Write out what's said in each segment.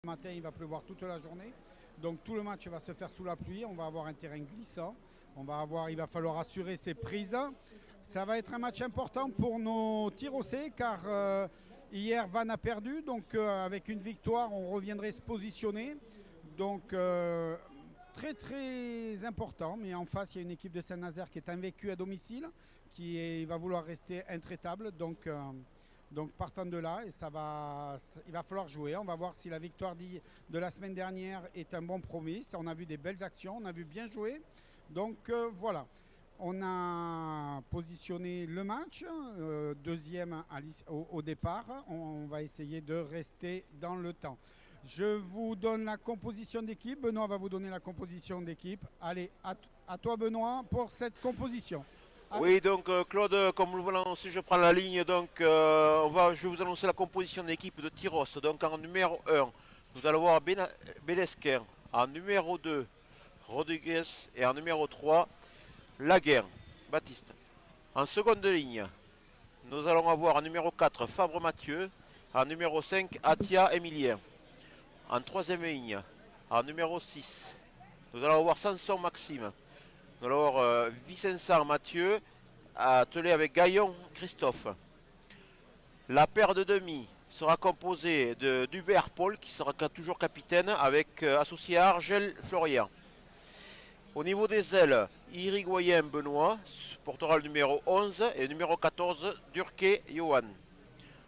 matin, il va pleuvoir toute la journée. Donc tout le match va se faire sous la pluie. On va avoir un terrain glissant. Il va falloir assurer ses prises. Ça va être un match important pour nos Tyrossais car hier Vannes a perdu. Donc avec une victoire, on reviendrait se positionner. Donc très très important. Mais en face, il y a une équipe de Saint-Nazaire qui est invaincue à domicile, il va vouloir rester intraitable. Donc partant de là, il va falloir jouer. On va voir si la victoire de la semaine dernière est un bon promis. On a vu des belles actions, on a vu bien jouer. Donc voilà, on a positionné le match, deuxième au départ. On va essayer de rester dans le temps. Je vous donne la composition d'équipe. Benoît va vous donner la composition d'équipe. Allez, à toi Benoît pour cette composition. Oui, donc Claude, comme vous l'annoncez, je prends la ligne. Donc je vais vous annoncer la composition d'équipe de Tyros. Donc en numéro 1, nous allons voir Belesquin. En numéro 2, Rodriguez. Et en numéro 3, Laguerre, Baptiste. En seconde ligne, nous allons avoir en numéro 4, Fabre Mathieu. En numéro 5, Atia Emilien. En troisième ligne, en numéro 6, nous allons avoir Sanson Maxime. Nous allons avoir Vicençant Mathieu, attelé avec Gaillon Christophe. La paire de demi sera composée d'Hubert Paul, qui sera toujours capitaine, avec associé à Argel Florian. Au niveau des ailes, Irigoyen Benoît portera le numéro 11 et le numéro 14, Durquet Johan.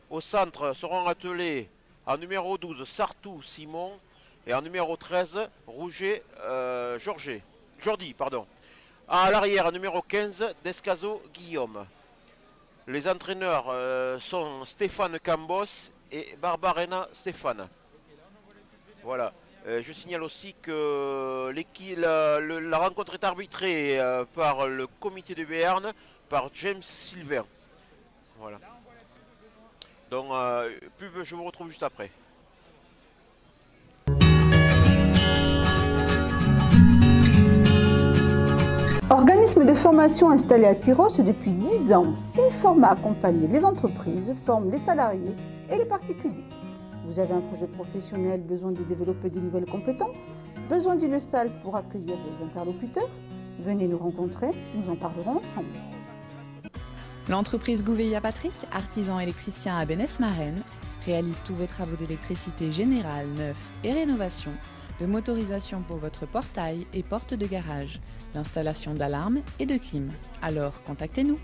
Au centre seront attelés en numéro 12, Sartou Simon et en numéro 13, Rouget Jordi. À l'arrière, numéro 15, Descazo Guillaume. Les entraîneurs sont Stéphane Cambos et Barbarena Stéphane. Voilà. Je signale aussi que la rencontre est arbitrée par le comité de Béarn, par James Sylvain. Voilà. Donc, pub, je vous retrouve juste après. Organisme de formation installé à Tyros depuis 10 ans, Synforma accompagne les entreprises, forme les salariés et les particuliers. Vous avez un projet professionnel, besoin de développer de nouvelles compétences, besoin d'une salle pour accueillir vos interlocuteurs? Venez nous rencontrer, nous en parlerons ensemble. L'entreprise Gouveia Patrick, artisan électricien à Bénesse-Marraine, réalise tous vos travaux d'électricité générale, neuf et rénovation, de motorisation pour votre portail et porte de garage, l'installation d'alarmes et de clim. Alors, contactez-nous.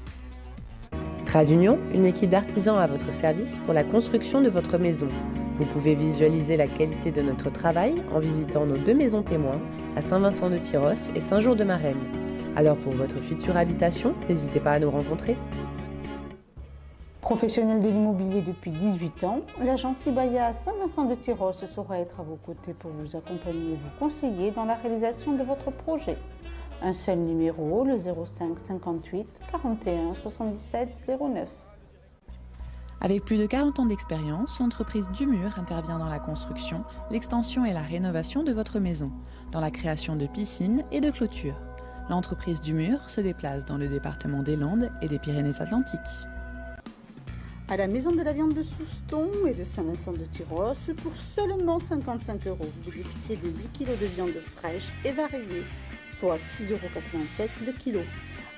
Trade Union, une équipe d'artisans à votre service pour la construction de votre maison. Vous pouvez visualiser la qualité de notre travail en visitant nos 2 maisons témoins à Saint-Vincent-de-Tyros et Saint-Jour-de-Marraine. Alors pour votre future habitation, n'hésitez pas à nous rencontrer. Professionnel de l'immobilier depuis 18 ans, l'agence Ibaya à Saint-Vincent-de-Tyros saura être à vos côtés pour vous accompagner et vous conseiller dans la réalisation de votre projet. Un seul numéro, le 05 58 41 77 09. Avec plus de 40 ans d'expérience, l'entreprise Dumur intervient dans la construction, l'extension et la rénovation de votre maison, dans la création de piscines et de clôtures. L'entreprise Dumur se déplace dans le département des Landes et des Pyrénées-Atlantiques. À la Maison de la Viande de Souston et de Saint-Vincent-de-Tyros, pour seulement 55 €, vous bénéficiez de 8 kg de viande fraîche et variée, soit 6,87 € le kilo.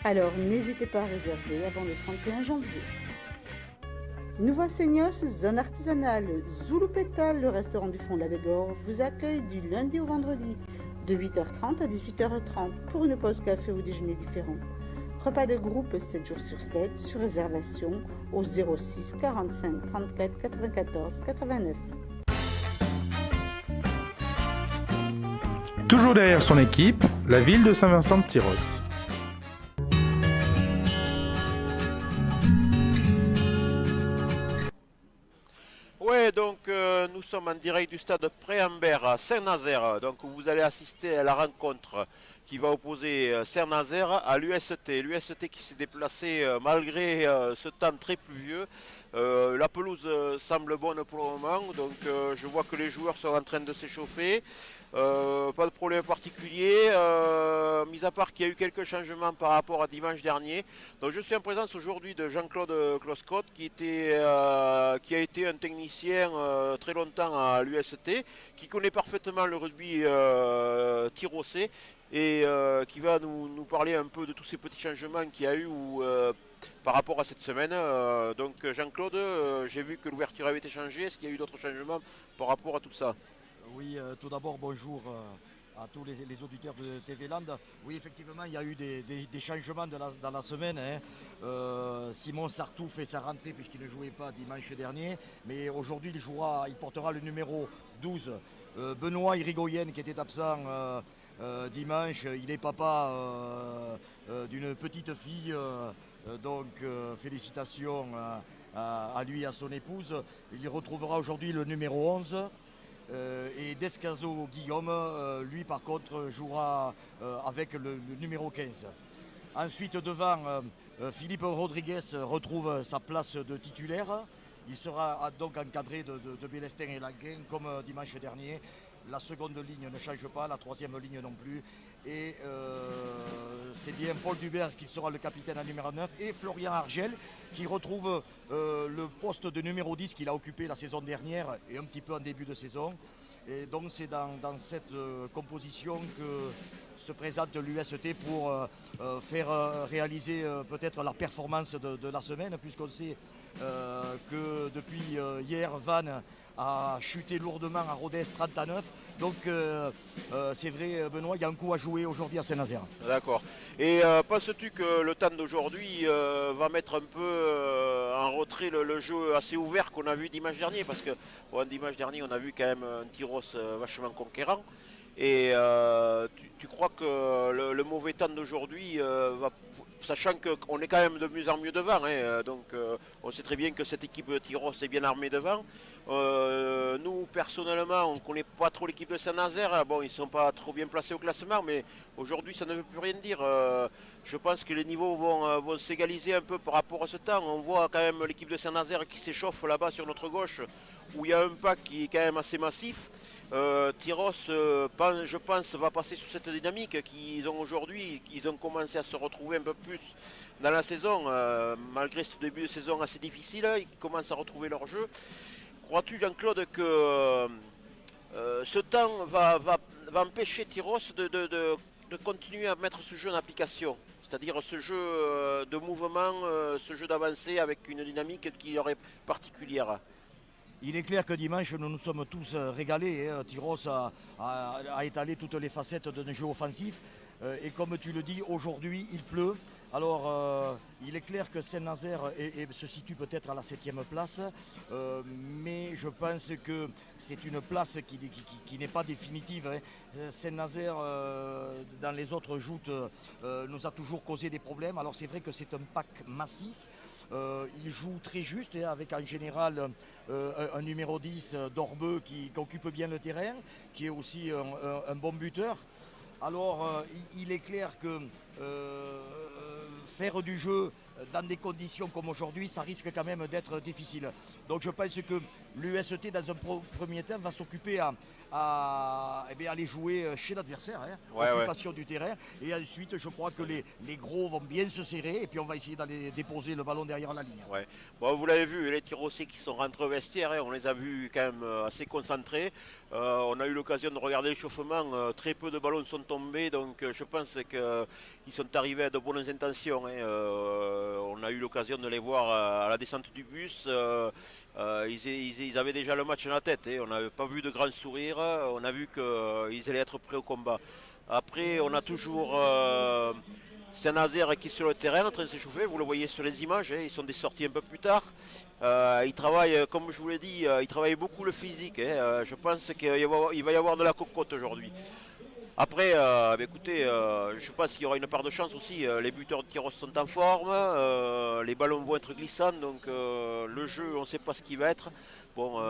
Alors n'hésitez pas à réserver avant le 31 janvier. Nouveau Seignos, zone artisanale, Zulu Pétal, le restaurant du fond de la Bégorre, vous accueille du lundi au vendredi, de 8h30 à 18h30, pour une pause café ou déjeuner différent. Repas de groupe 7 jours sur 7, sur réservation au 06 45 34 94 89. Toujours derrière son équipe, la ville de Saint-Vincent-de-Tyros. Ouais, donc nous sommes en direct du stade Préambert à Saint-Nazaire. Donc vous allez assister à la rencontre qui va opposer Saint-Nazaire à l'UST. L'UST qui s'est déplacé malgré ce temps très pluvieux. La pelouse semble bonne pour le moment, donc je vois que les joueurs sont en train de s'échauffer. Pas de problème particulier, mis à part qu'il y a eu quelques changements par rapport à dimanche dernier. Donc je suis en présence aujourd'hui de Jean-Claude Closcott qui a été un technicien très longtemps à l'UST, qui connaît parfaitement le rugby tirossais et qui va nous parler un peu de tous ces petits changements qu'il y a eu par rapport à cette semaine. Donc Jean-Claude, j'ai vu que l'ouverture avait été changée. Est-ce qu'il y a eu d'autres changements par rapport à tout ça? Oui, tout d'abord, bonjour à tous les auditeurs de TV Land. Oui, effectivement, il y a eu des changements dans la semaine. Simon Sartou fait sa rentrée puisqu'il ne jouait pas dimanche dernier. Mais aujourd'hui, il portera le numéro 12. Benoît Irigoyen, qui était absent dimanche, il est papa d'une petite fille. Donc, félicitations à lui et à son épouse. Il retrouvera aujourd'hui le numéro 11. Et Descazo Guillaume, lui par contre, jouera avec le numéro 15. Ensuite, devant, Philippe Rodriguez retrouve sa place de titulaire. Il sera donc encadré de Bélestin et Lanquin comme dimanche dernier. La seconde ligne ne change pas, la troisième ligne non plus. Et c'est bien Paul Dubert qui sera le capitaine à numéro 9 et Florian Argel qui retrouve le poste de numéro 10 qu'il a occupé la saison dernière et un petit peu en début de saison. Et donc c'est dans cette composition que se présente l'UST pour faire réaliser peut-être la performance de la semaine, puisqu'on sait que depuis hier, Vannes a chuté lourdement à Rodez 39. Donc c'est vrai, Benoît, il y a un coup à jouer aujourd'hui à Saint-Nazaire. D'accord. Et penses-tu que le temps d'aujourd'hui va mettre un peu en retrait le jeu assez ouvert qu'on a vu dimanche dernier? Parce que dimanche dernier, on a vu quand même un Tyros vachement conquérant. Et tu crois que le mauvais temps d'aujourd'hui sachant qu'on est quand même de mieux en mieux devant, donc on sait très bien que cette équipe de Tyros est bien armée devant. Nous, personnellement, on ne connaît pas trop l'équipe de Saint-Nazaire. Bon, ils ne sont pas trop bien placés au classement, mais aujourd'hui, ça ne veut plus rien dire. Je pense que les niveaux vont s'égaliser un peu par rapport à ce temps. On voit quand même l'équipe de Saint-Nazaire qui s'échauffe là-bas sur notre gauche, où il y a un pack qui est quand même assez massif. Tyros, je pense, va passer sous cette dynamique qu'ils ont aujourd'hui. Ils ont commencé à se retrouver un peu plus dans la saison, malgré ce début de saison assez difficile. Ils commencent à retrouver leur jeu. Crois-tu, Jean-Claude, que ce temps va empêcher Tyros de continuer à mettre ce jeu en application? C'est-à-dire ce jeu de mouvement, ce jeu d'avancée avec une dynamique qui leur est particulière? Il est clair que dimanche, nous nous sommes tous régalés. Tyros a étalé toutes les facettes d'un jeu offensif. Et comme tu le dis, aujourd'hui, il pleut. Alors, il est clair que Saint-Nazaire se situe peut-être à la 7e place, mais je pense que c'est une place qui n'est pas définitive. Saint-Nazaire, dans les autres joutes, nous a toujours causé des problèmes. Alors, c'est vrai que c'est un pack massif. Il joue très juste, avec en général un numéro 10 d'Orbeux qui occupe bien le terrain, qui est aussi un bon buteur. Alors, il est clair que faire du jeu dans des conditions comme aujourd'hui, ça risque quand même d'être difficile. Donc je pense que l'UST, dans un premier temps, va s'occuper à aller jouer chez l'adversaire, occupation du terrain. Et ensuite, je crois que les gros vont bien se serrer et puis on va essayer d'aller déposer le ballon derrière la ligne. Ouais. Bon, vous l'avez vu, les Tyrossais qui sont rentrés au vestiaire, on les a vus quand même assez concentrés. On a eu l'occasion de regarder l'échauffement, très peu de ballons sont tombés, donc je pense qu'ils sont arrivés à de bonnes intentions. On a eu l'occasion de les voir à la descente du bus. Ils avaient déjà le match dans la tête. On n'avait pas vu de grands sourires. On a vu qu'ils allaient être prêts au combat. Après, on a toujours Saint-Nazaire qui est sur le terrain en train de s'échauffer. Vous le voyez sur les images. Ils sont des sorties un peu plus tard. Ils travaillent, comme je vous l'ai dit, ils travaillent beaucoup le physique. Je pense qu'il va y avoir de la cocotte aujourd'hui. Après, écoutez, je pense qu'il y aura une part de chance aussi. Les buteurs de Tyros sont en forme, les ballons vont être glissants, donc le jeu, on ne sait pas ce qu'il va être. Bon,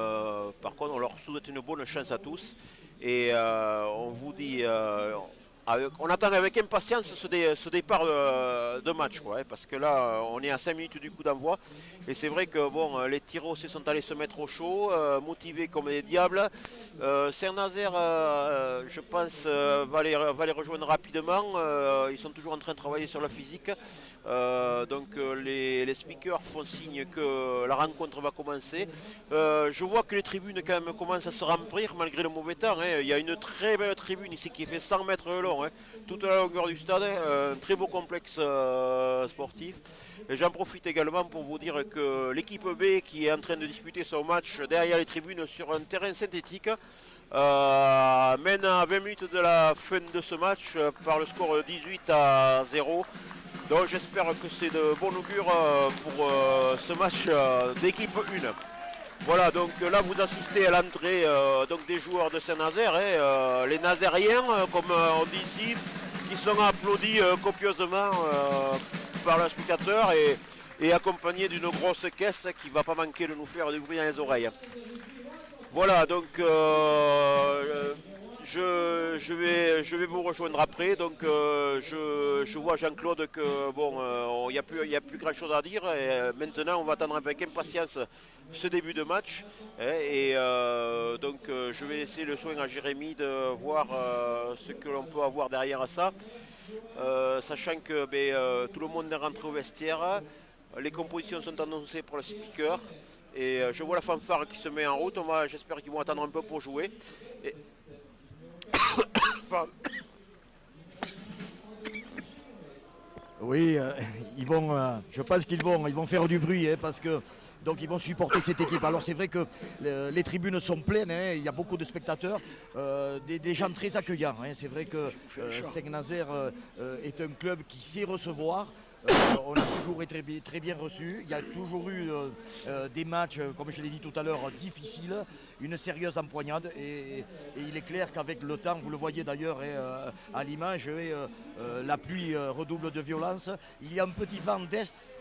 par contre, on leur souhaite une bonne chance à tous. Et on vous dit à on attend avec impatience ce départ de match, quoi, parce que là on est à 5 minutes du coup d'envoi et c'est vrai que bon, les Tyrossais sont allés se mettre au chaud, motivés comme des diables. Saint-Nazaire, je pense, va les rejoindre rapidement. Ils sont toujours en train de travailler sur la physique. Donc les speakers font signe que la rencontre va commencer. Je vois que les tribunes quand même commencent à se remplir malgré le mauvais temps. Il y a une très belle tribune ici qui fait 100 mètres de long, toute la longueur du stade, un très beau complexe sportif. Et j'en profite également pour vous dire que l'équipe B qui est en train de disputer son match derrière les tribunes sur un terrain synthétique mène à 20 minutes de la fin de ce match par le score 18-0. Donc j'espère que c'est de bon augure pour ce match d'équipe 1. Voilà, donc là vous assistez à l'entrée donc des joueurs de Saint-Nazaire, les Nazériens, comme on dit ici, qui sont applaudis copieusement par le spectateur et accompagnés d'une grosse caisse qui ne va pas manquer de nous faire du bruit dans les oreilles. Voilà, donc je vais vous rejoindre après. Donc je vois Jean-Claude que bon, il n'y a plus grand chose à dire. Et maintenant, on va attendre avec impatience ce début de match. Donc je vais laisser le soin à Jérémy de voir ce que l'on peut avoir derrière ça. Sachant que tout le monde est rentré au vestiaire. Les compositions sont annoncées pour le speaker. Et je vois la fanfare qui se met en route. J'espère qu'ils vont attendre un peu pour jouer. Oui, je pense qu'ils vont faire du bruit, parce que donc ils vont supporter cette équipe. Alors c'est vrai que les tribunes sont pleines, il y a beaucoup de spectateurs, des gens très accueillants. C'est vrai que Saint-Nazaire est un club qui sait recevoir. On a toujours été très bien reçus. Il y a toujours eu des matchs, comme je l'ai dit tout à l'heure, difficiles, une sérieuse empoignade. Et il est clair qu'avec le temps, vous le voyez d'ailleurs à l'image, la pluie redouble de violence. Il y a un petit vent d'est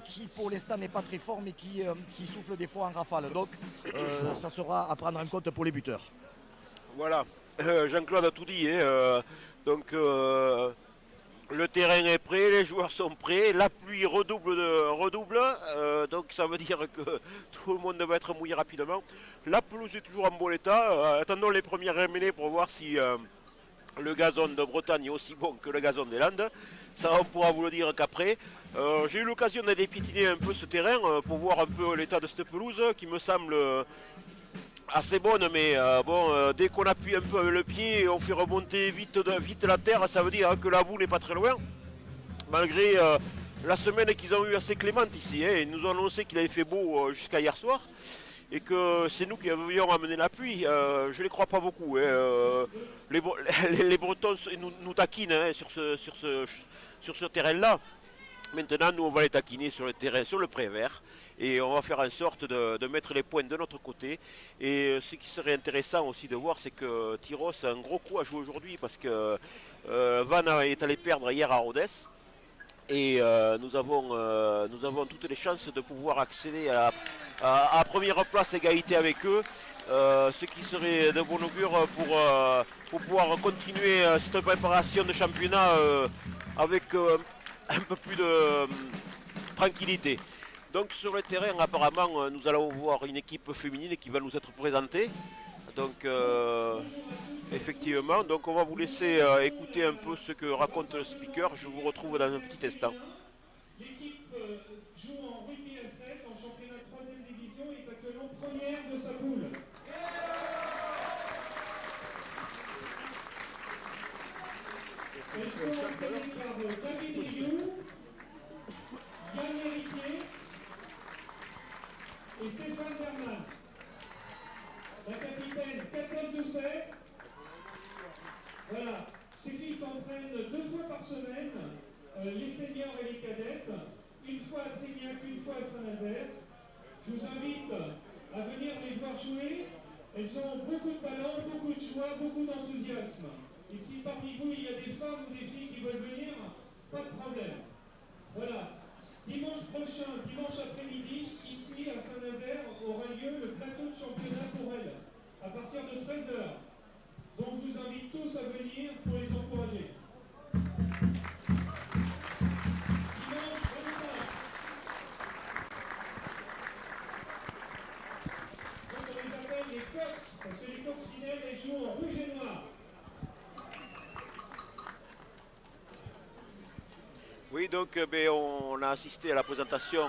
qui pour l'instant n'est pas très fort, mais qui souffle des fois en rafale. Donc ça sera à prendre en compte pour les buteurs. Voilà, Jean-Claude a tout dit. Donc le terrain est prêt, les joueurs sont prêts, la pluie redouble, donc ça veut dire que tout le monde va être mouillé rapidement. La pelouse est toujours en bon état, attendons les premières mêlées pour voir si le gazon de Bretagne est aussi bon que le gazon des Landes. Ça on pourra vous le dire qu'après. J'ai eu l'occasion d'aller piétiner un peu ce terrain pour voir un peu l'état de cette pelouse qui me semble assez bonne, mais dès qu'on appuie un peu avec le pied et on fait remonter vite la terre, ça veut dire que la boue n'est pas très loin. Malgré la semaine qu'ils ont eu assez clémente ici, ils nous ont annoncé qu'il avait fait beau jusqu'à hier soir et que c'est nous qui avions amené la pluie. Je ne les crois pas beaucoup. Les Bretons nous taquinent sur ce terrain-là. Maintenant, nous, on va les taquiner sur le terrain, sur le Prévert, et on va faire en sorte de mettre les points de notre côté. Et ce qui serait intéressant aussi de voir, c'est que Tyros a un gros coup à jouer aujourd'hui, parce que Vannes est allé perdre hier à Rodez. Et nous avons toutes les chances de pouvoir accéder à la première place égalité avec eux. Ce qui serait de bon augure pour pouvoir continuer cette préparation de championnat avec un peu plus de tranquillité. Donc sur le terrain, apparemment, nous allons voir une équipe féminine qui va nous être présentée. Donc effectivement, donc on va vous laisser écouter un peu ce que raconte le speaker. Je vous retrouve dans un petit instant. L'équipe joue en rugby à 7 en championnat 3e division et est actuellement première de sa poule. Elles sont entraînées par David Rioux, Yann Héritier et Stéphane Berman. La capitaine Catherine Doucet. Voilà, ces filles s'entraînent 2 fois par semaine, les seniors et les cadettes, une fois à Trignac, une fois à Saint-Nazaire. Je vous invite à venir les voir jouer. Elles ont beaucoup de talent, beaucoup de joie, beaucoup d'enthousiasme. Et si parmi vous il y a des femmes ou des filles qui veulent venir, pas de problème. Voilà, dimanche prochain, dimanche après-midi, ici à Saint-Nazaire, aura lieu le plateau de championnat pour elles, à partir de 13h. Donc je vous invite tous à venir pour les encourager. Oui, donc on a assisté à la présentation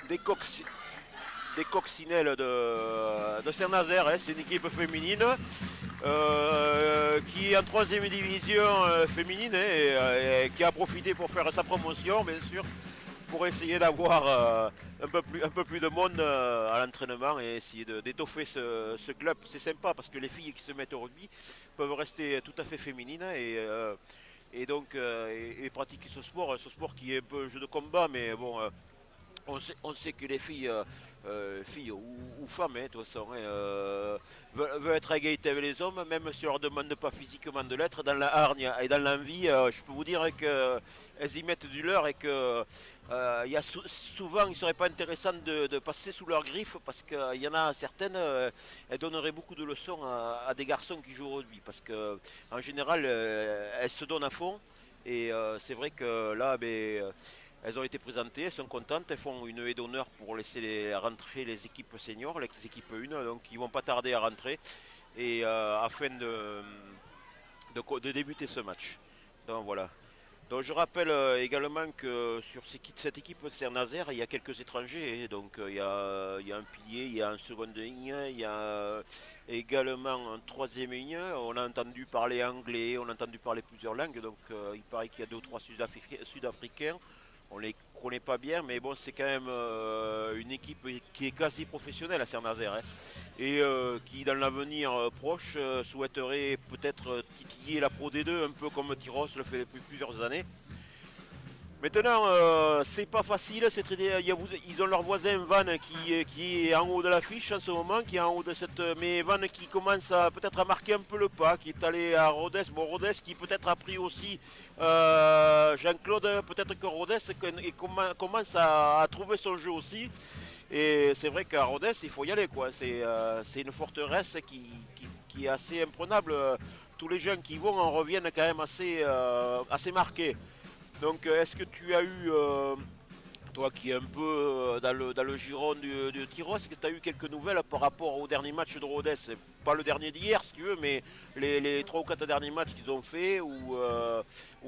des coccinelles de Saint-Nazaire, hein. C'est une équipe féminine qui est en 3e division féminine, et qui a profité pour faire sa promotion, bien sûr, pour essayer d'avoir un peu plus de monde à l'entraînement et essayer d'étoffer ce club. C'est sympa parce que les filles qui se mettent au rugby peuvent rester tout à fait féminines et donc pratiquer ce sport qui est un peu jeu de combat, mais bon, on sait que les filles, filles ou femmes, hein, de toute façon, veulent être à égalité avec les hommes, même si on ne leur demande pas physiquement de l'être, dans la hargne et dans l'envie. Je peux vous dire qu'elles y mettent du leur et que souvent il ne serait pas intéressant de passer sous leur griffe, parce qu'il y en a certaines, elles donneraient beaucoup de leçons à des garçons qui jouent au rugby, parce qu'en général elles se donnent à fond, et c'est vrai que là, elles ont été présentées, elles sont contentes, elles font une haie d'honneur pour laisser rentrer les équipes seniors, les équipes 1, donc ils ne vont pas tarder à rentrer, et afin de débuter ce match. Donc voilà. Donc je rappelle également que sur cette équipe de Saint-Nazaire, il y a quelques étrangers, donc il y a un pilier, il y a un seconde ligne, il y a également un 3e ligne. On a entendu parler anglais, on a entendu parler plusieurs langues, donc il paraît qu'il y a 2 ou 3 Sud-Africains. On ne les connaît pas bien, mais bon, c'est quand même une équipe qui est quasi professionnelle à Saint-Nazaire, hein, et qui, dans l'avenir proche, souhaiterait peut-être titiller la Pro D2, un peu comme Tyros le fait depuis plusieurs années. Maintenant, c'est pas facile, ils ont leur voisin Vannes qui est en haut de l'affiche en ce moment, qui est en haut de mais Vannes qui commence peut-être à marquer un peu le pas, qui est allé à Rodez. Bon, Rodez qui peut-être a pris aussi Jean-Claude, peut-être que Rodez commence à trouver son jeu aussi. Et c'est vrai qu'à Rodez, il faut y aller, quoi. C'est une forteresse qui est assez imprenable. Tous les gens qui vont en reviennent quand même assez marqués. Donc est-ce que tu as eu, toi qui es un peu dans le giron du Tyros, est-ce que tu as eu quelques nouvelles par rapport au dernier match de Rodez? Pas le dernier d'hier si tu veux, mais les 3 ou 4 derniers matchs qu'ils ont fait, où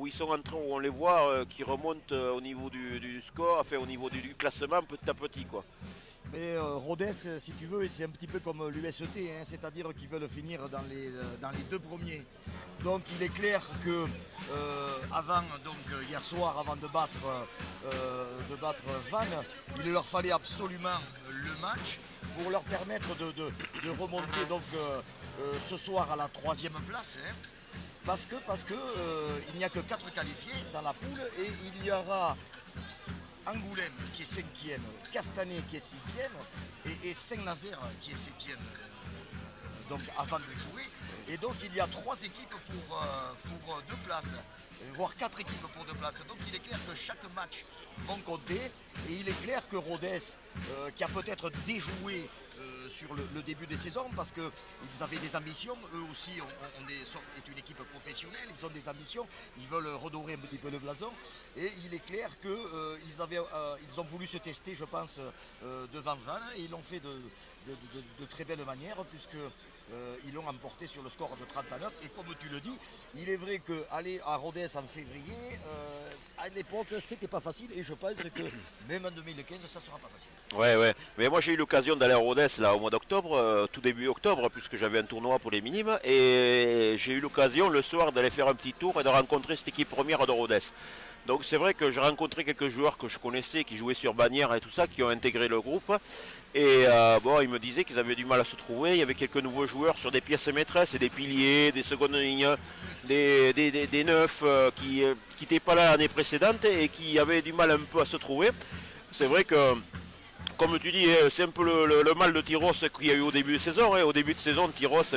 ils sont en train, où on les voit qui remontent au niveau du score, enfin au niveau du classement petit à petit, quoi. Mais Rodez, si tu veux, c'est un petit peu comme l'USET, hein, c'est-à-dire qu'ils veulent finir dans les 2 premiers. Donc il est clair que hier soir, avant de battre Vannes, il leur fallait absolument le match pour leur permettre de remonter donc ce soir à la 3e place. Hein, parce que il n'y a que 4 qualifiés dans la poule, et il y aura Angoulême qui est 5e, Castanet qui est 6e et Saint-Nazaire qui est 7e donc avant de jouer. Et donc il y a 3 équipes pour 2 places, voire 4 équipes pour 2 places. Donc il est clair que chaque match va compter, et il est clair que Rodez, qui a peut-être déjoué sur le début des saisons, parce qu'ils avaient des ambitions, eux aussi est une équipe professionnelle, ils ont des ambitions, ils veulent redorer un petit peu le blason, et il est clair qu'ils ont voulu se tester, je pense, devant Vannes, et ils l'ont fait de très belle manière, puisque ils l'ont emporté sur le score de 30-9. Et comme tu le dis, il est vrai qu'aller à Rodez en février, à l'époque, c'était pas facile, et je pense que même en 2015, ça sera pas facile. Ouais. Mais moi j'ai eu l'occasion d'aller à Rodez là au mois d'octobre, tout début octobre, puisque j'avais un tournoi pour les minimes, et j'ai eu l'occasion le soir d'aller faire un petit tour et de rencontrer cette équipe première de Rodez. Donc c'est vrai que j'ai rencontré quelques joueurs que je connaissais, qui jouaient sur Bagnères et tout ça, qui ont intégré le groupe. Et ils me disaient qu'ils avaient du mal à se trouver. Il y avait quelques nouveaux joueurs sur des pièces maîtresses, et des piliers, des secondes lignes, des neufs qui n'étaient pas là l'année précédente et qui avaient du mal un peu à se trouver. C'est vrai que, comme tu dis, c'est un peu le mal de Tyros qu'il y a eu au début de saison. Au début de saison, Tyros,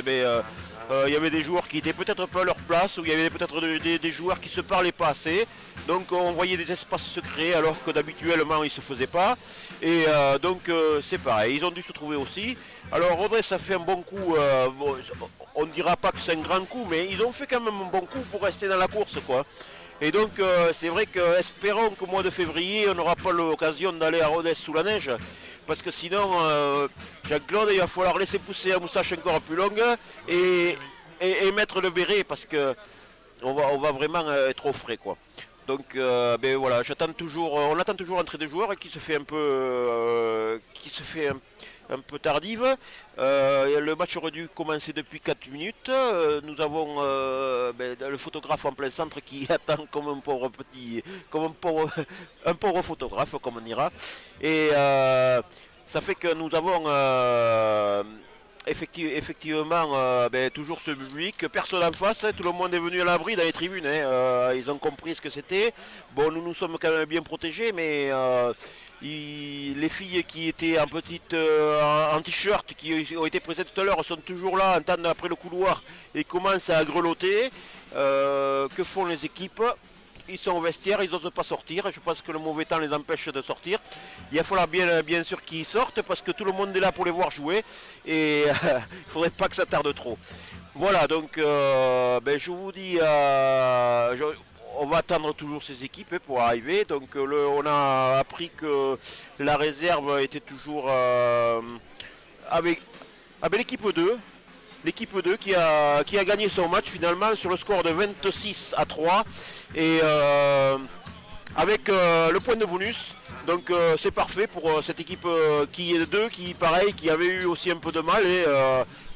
il y avait des joueurs qui n'étaient peut-être pas à leur place, ou il y avait peut-être des joueurs qui ne se parlaient pas assez. Donc on voyait des espaces secrets alors que d'habituellement ils ne se faisaient pas. Et donc c'est pareil, ils ont dû se trouver aussi. Alors Rodez, ça fait un bon coup, on ne dira pas que c'est un grand coup, mais ils ont fait quand même un bon coup pour rester dans la course, quoi. Et donc c'est vrai que espérons qu'au mois de février on n'aura pas l'occasion d'aller à Rodez sous la neige, parce que sinon Jean-Claude, il va falloir laisser pousser la moustache encore plus longue et mettre le béret, parce que on va vraiment être au frais, quoi. Donc ben voilà, on attend toujours l'entrée des joueurs qui se fait un peu, tardive. Le match aurait dû commencer depuis 4 minutes. Nous avons le photographe en plein centre qui attend comme un pauvre un pauvre photographe, comme on dira. Et ça fait que nous avons effectivement toujours ce public, personne en face, tout le monde est venu à l'abri dans les tribunes, ils ont compris ce que c'était. Bon, nous sommes quand même bien protégés, mais les filles qui étaient en t-shirt, qui ont été présentes tout à l'heure, sont toujours là, entendent après le couloir et commencent à grelotter. Que font les équipes? Ils sont au vestiaire, ils n'osent pas sortir. Je pense que le mauvais temps les empêche de sortir. Il va falloir bien sûr qu'ils sortent parce que tout le monde est là pour les voir jouer. Et il ne faudrait pas que ça tarde trop. Voilà, donc je vous dis, on va attendre toujours ces équipes pour arriver. Donc on a appris que la réserve était toujours avec l'équipe 2. L'équipe 2 qui a gagné son match finalement sur le score de 26-3 et avec le point de bonus. Donc c'est parfait pour cette équipe qui est de 2, qui avait eu aussi un peu de mal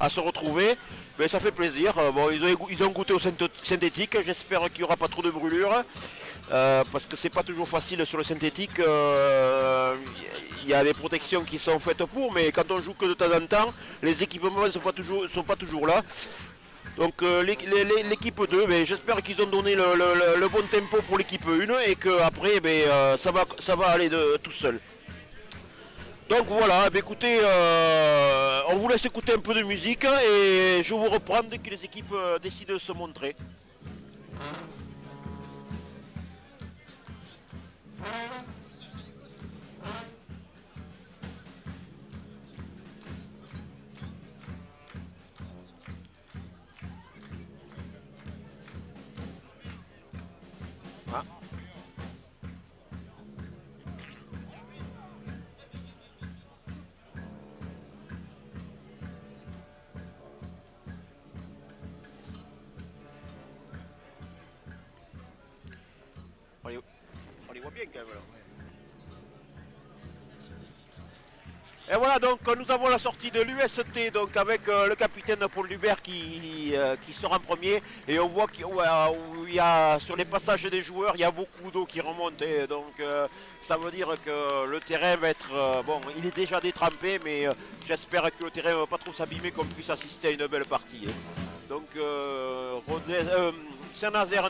à se retrouver. Mais ça fait plaisir. Bon, ils ont goûté au synthétique. J'espère qu'il n'y aura pas trop de brûlures. Parce que c'est pas toujours facile sur le synthétique. Il y a des protections qui sont faites pour, mais quand on joue que de temps en temps, les équipements ne sont pas toujours là. Donc l'équipe 2, j'espère qu'ils ont donné le bon tempo pour l'équipe 1 et qu'après ça va aller tout seul. Donc voilà, écoutez, on vous laisse écouter un peu de musique et je vous reprends dès que les équipes décident de se montrer. Ah. On les voit bien quand même là. Et voilà, donc nous avons la sortie de l'UST, donc avec le capitaine Paul Dubert qui sera en premier. Et on voit qu'il y a sur les passages des joueurs, il y a beaucoup d'eau qui remonte. Et donc ça veut dire que le terrain va être... bon, il est déjà détrempé, mais j'espère que le terrain ne va pas trop s'abîmer, qu'on puisse assister à une belle partie. Donc Saint-Nazaire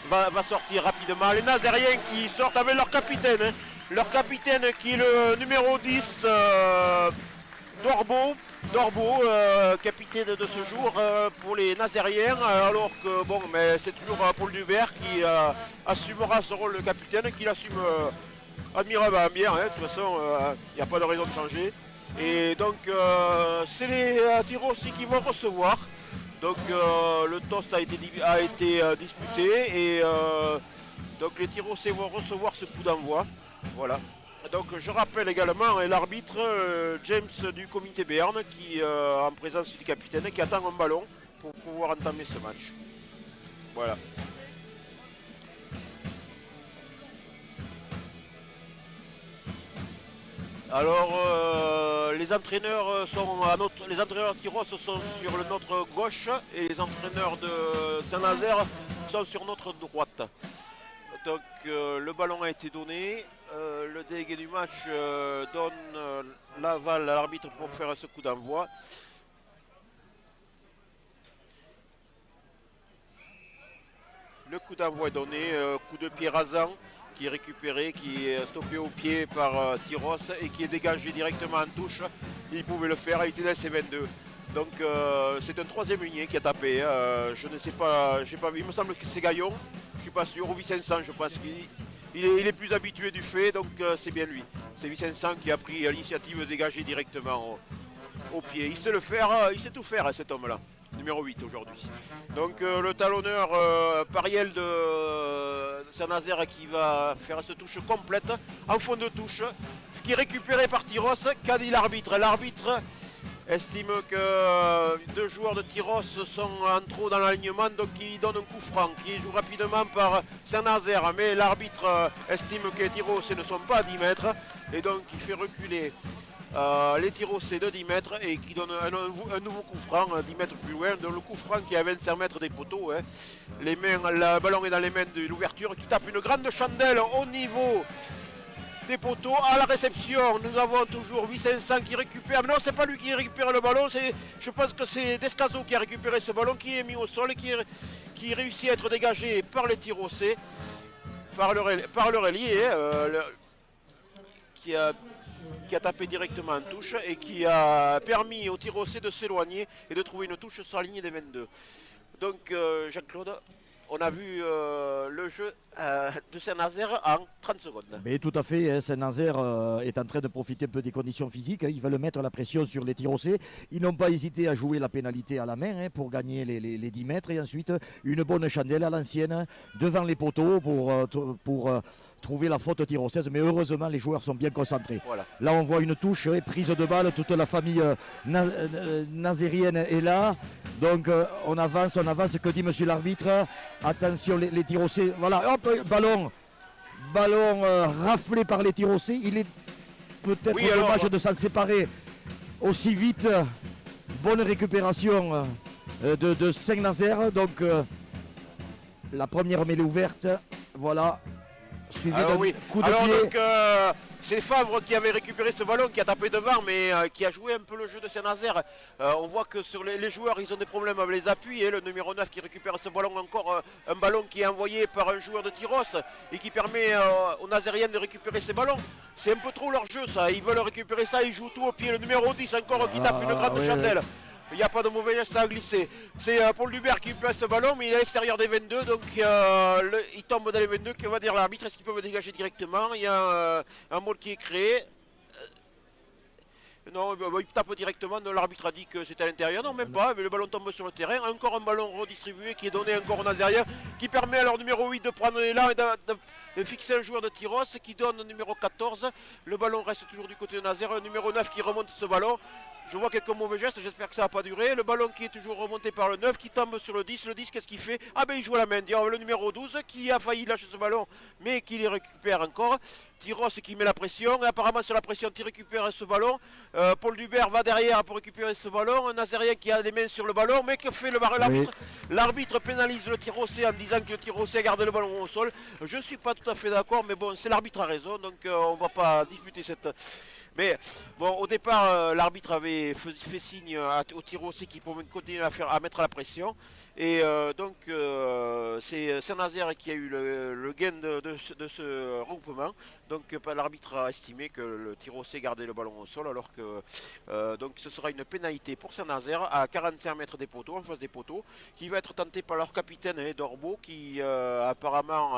va sortir rapidement. Les Nazériens qui sortent avec leur capitaine. Leur capitaine qui est le numéro 10, Dorbo, capitaine de ce jour pour les Nazériens. Alors que bon, mais c'est toujours Paul Dubert qui assumera ce rôle de capitaine, qui l'assume admirablement bien. De toute façon, il n'y a pas de raison de changer. Et donc, c'est les Tyros aussi qui vont recevoir. Donc, le toast a été disputé et donc les Tyros vont recevoir ce coup d'envoi. Voilà. Donc je rappelle également l'arbitre James du comité Béarn qui en présence du capitaine qui attend un ballon pour pouvoir entamer ce match. Voilà. Alors les entraîneurs les entraîneurs Tyros sont sur notre gauche et les entraîneurs de Saint-Nazaire sont sur notre droite. Donc le ballon a été donné. Le délégué du match donne l'aval à l'arbitre pour faire ce coup d'envoi. Le coup d'envoi est donné, coup de pied rasant qui est récupéré, qui est stoppé au pied par Tyros et qui est dégagé directement en touche. Il pouvait le faire, il était dans le C22. Donc c'est un troisième unier qui a tapé. Je ne sais pas, j'ai pas vu. Il me semble que c'est Gaillon. Je suis pas sûr. Ou Vicençant, je pense qu'il est plus habitué du fait, donc c'est bien lui. C'est Vicençant qui a pris l'initiative de dégager directement au pied. Il sait le faire, il sait tout faire, cet homme-là. Numéro 8 aujourd'hui. Donc le talonneur Pariel de Saint-Nazaire qui va faire cette touche complète en fond de touche, qui est récupéré par Tyros. Qu'a dit l'arbitre? L'arbitre estime que 2 joueurs de Tyros sont en trop dans l'alignement, donc il donne un coup franc qui joue rapidement par Saint-Nazaire, mais l'arbitre estime que les Tyrossais ne sont pas à 10 mètres et donc il fait reculer les Tyrossais de 10 mètres et qui donne un nouveau coup franc 10 mètres plus loin, donc le coup franc qui est à 25 mètres des poteaux. Les mains, le ballon est dans les mains de l'ouverture qui tape une grande chandelle au niveau des poteaux. À la réception, nous avons toujours Vicençan qui récupère. Mais non, c'est pas lui qui récupère le ballon. Je pense que c'est Descazo qui a récupéré ce ballon, qui est mis au sol et qui réussit à être dégagé par les Tyrossais, par le relier, qui a tapé directement en touche et qui a permis aux Tyrossais de s'éloigner et de trouver une touche sur la ligne des 22. Donc, Jean-Claude, on a vu le jeu de Saint-Nazaire en 30 secondes. Mais tout à fait, Saint-Nazaire est en train de profiter un peu des conditions physiques. Ils veulent mettre la pression sur les Tyrossais. Ils n'ont pas hésité à jouer la pénalité à la main pour gagner les 10 mètres. Et ensuite, une bonne chandelle à l'ancienne devant les poteaux pour trouver la faute tyrossaise. Mais heureusement, les joueurs sont bien concentrés. Voilà. Là, on voit une touche, prise de balle. Toute la famille nazérienne est là. Donc, on avance. Que dit monsieur l'arbitre? Attention, les Tyrossais. Voilà, hop, ballon raflé par les Tyrossais. Il est peut-être dommage de s'en séparer aussi vite. Bonne récupération de Saint-Nazaire. Donc, la première mêlée ouverte. Voilà. Suivi d'un coup de pied. Donc, c'est Favre qui avait récupéré ce ballon, qui a tapé devant, mais qui a joué un peu le jeu de Saint-Nazaire. On voit que sur les joueurs, ils ont des problèmes avec les appuis. Le numéro 9 qui récupère ce ballon, encore un ballon qui est envoyé par un joueur de Tyros et qui permet aux Nazériens de récupérer ces ballons. C'est un peu trop leur jeu, ça. Ils veulent récupérer ça, ils jouent tout au pied. Le numéro 10 encore qui tape une grande chandelle. Il n'y a pas de mauvais geste à glisser. C'est Paul Dubert qui place ce ballon, mais il est à l'extérieur des 22, donc il tombe dans les 22. Que va dire l'arbitre? Est-ce qu'il peut me dégager directement? Il y a un mot qui est créé. Non, il tape directement. L'arbitre a dit que c'était à l'intérieur. Non, même pas. Mais le ballon tombe sur le terrain. Encore un ballon redistribué qui est donné encore aux Nazériens, qui permet à leur numéro 8 de prendre l'élan et de fixer un joueur de Tyros qui donne au numéro 14. Le ballon reste toujours du côté de Nazaire. Le numéro 9 qui remonte ce ballon. Je vois quelques mauvais gestes, j'espère que ça va pas durer. Le ballon qui est toujours remonté par le 9 qui tombe sur le 10. Le 10, qu'est-ce qu'il fait? Ah ben il joue à la main. Le numéro 12 qui a failli lâcher ce ballon, mais qui les récupère encore. Tyros qui met la pression. Et apparemment sur la pression, qui récupère ce ballon. Paul Dubert va derrière pour récupérer ce ballon. Un Nazérien qui a les mains sur le ballon. Mais que fait l'arbitre? L'arbitre pénalise le Tyrossais en disant que le Tyrossais a gardé le ballon au sol. Je ne suis pas tout à fait d'accord, mais bon, c'est l'arbitre a raison. Donc on ne va pas discuter cette... Mais bon, au départ, l'arbitre avait fait signe au Tyrossais qui pouvait continuer à mettre la pression. Et donc, c'est Saint-Nazaire qui a eu le gain de ce regroupement. Donc, l'arbitre a estimé que le Tyrossais gardait le ballon au sol, alors que donc ce sera une pénalité pour Saint-Nazaire à 45 mètres des poteaux, en face des poteaux, qui va être tenté par leur capitaine Dorbo, qui apparemment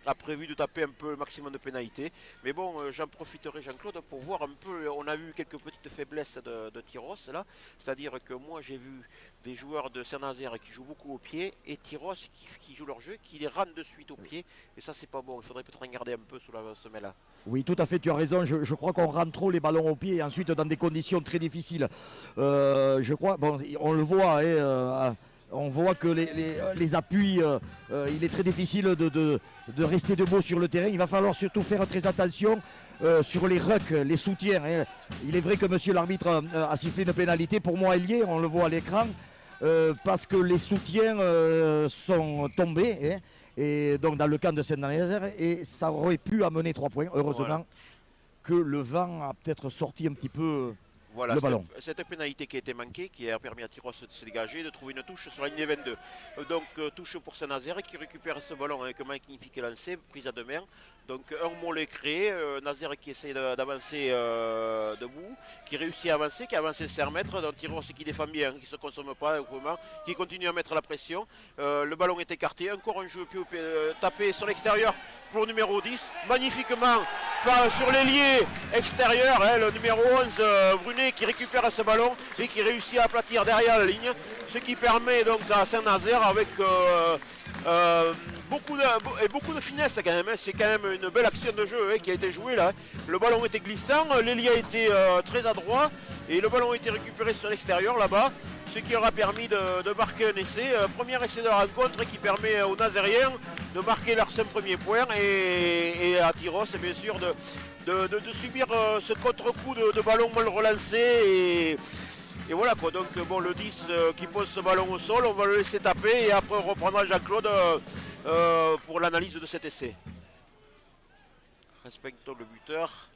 a prévu de taper un peu le maximum de pénalités. Mais bon, j'en profiterai, Jean-Claude, pour voir un peu. On a vu quelques petites faiblesses de Tyros là. C'est-à-dire que moi j'ai vu des joueurs de Saint-Nazaire qui jouent beaucoup au pied et Tyros qui jouent leur jeu, qui les rentrent de suite au pied. Et ça, c'est pas bon. Il faudrait peut-être regarder un peu sous la semelle là. Oui, tout à fait, tu as raison. Je crois qu'on rentre trop les ballons au pied et ensuite dans des conditions très difficiles. Je crois, bon, on le voit, on voit que les appuis, il est très difficile de rester debout sur le terrain. Il va falloir surtout faire très attention sur les rucks, les soutiens. Il est vrai que monsieur l'arbitre a sifflé une pénalité. Pour moi, elle y est, on le voit à l'écran, parce que les soutiens sont tombés. Et donc dans le camp de Saint-Nazaire, et ça aurait pu amener 3 points. Heureusement que le vent a peut-être sorti un petit peu... Voilà, le ballon. Cette pénalité qui a été manquée, qui a permis à Tyros de se dégager, de trouver une touche sur la ligne des 22. Donc touche pour Saint-Nazaire qui récupère ce ballon avec un magnifique lancer, prise à 2 mains. Donc un mollet créé, Nazaire qui essaie d'avancer debout, qui réussit à avancer, qui a avancé 5 mètres, donc Tyros qui défend bien, qui ne se consomme pas, qui continue à mettre la pression. Le ballon est écarté, encore un jeu tapé sur l'extérieur pour le numéro 10, magnifiquement sur l'ailier extérieur, hein, le numéro 11 Brunet qui récupère ce ballon et qui réussit à aplatir derrière la ligne, ce qui permet donc à Saint-Nazaire avec beaucoup de finesse quand même, hein. C'est quand même une belle action de jeu, hein, qui a été jouée là. Le ballon était glissant, l'ailier a été très adroit et le ballon a été récupéré sur l'extérieur là-bas, ce qui aura permis de marquer un essai. Premier essai de la rencontre qui permet aux Nazériens de marquer leurs 5 premiers points et à Tyrosse bien sûr de subir ce contre-coup de ballon mal relancé et voilà quoi. Donc bon, le 10 qui pose ce ballon au sol, on va le laisser taper et après on reprendra Jean-Claude pour l'analyse de cet essai. Respectons le buteur.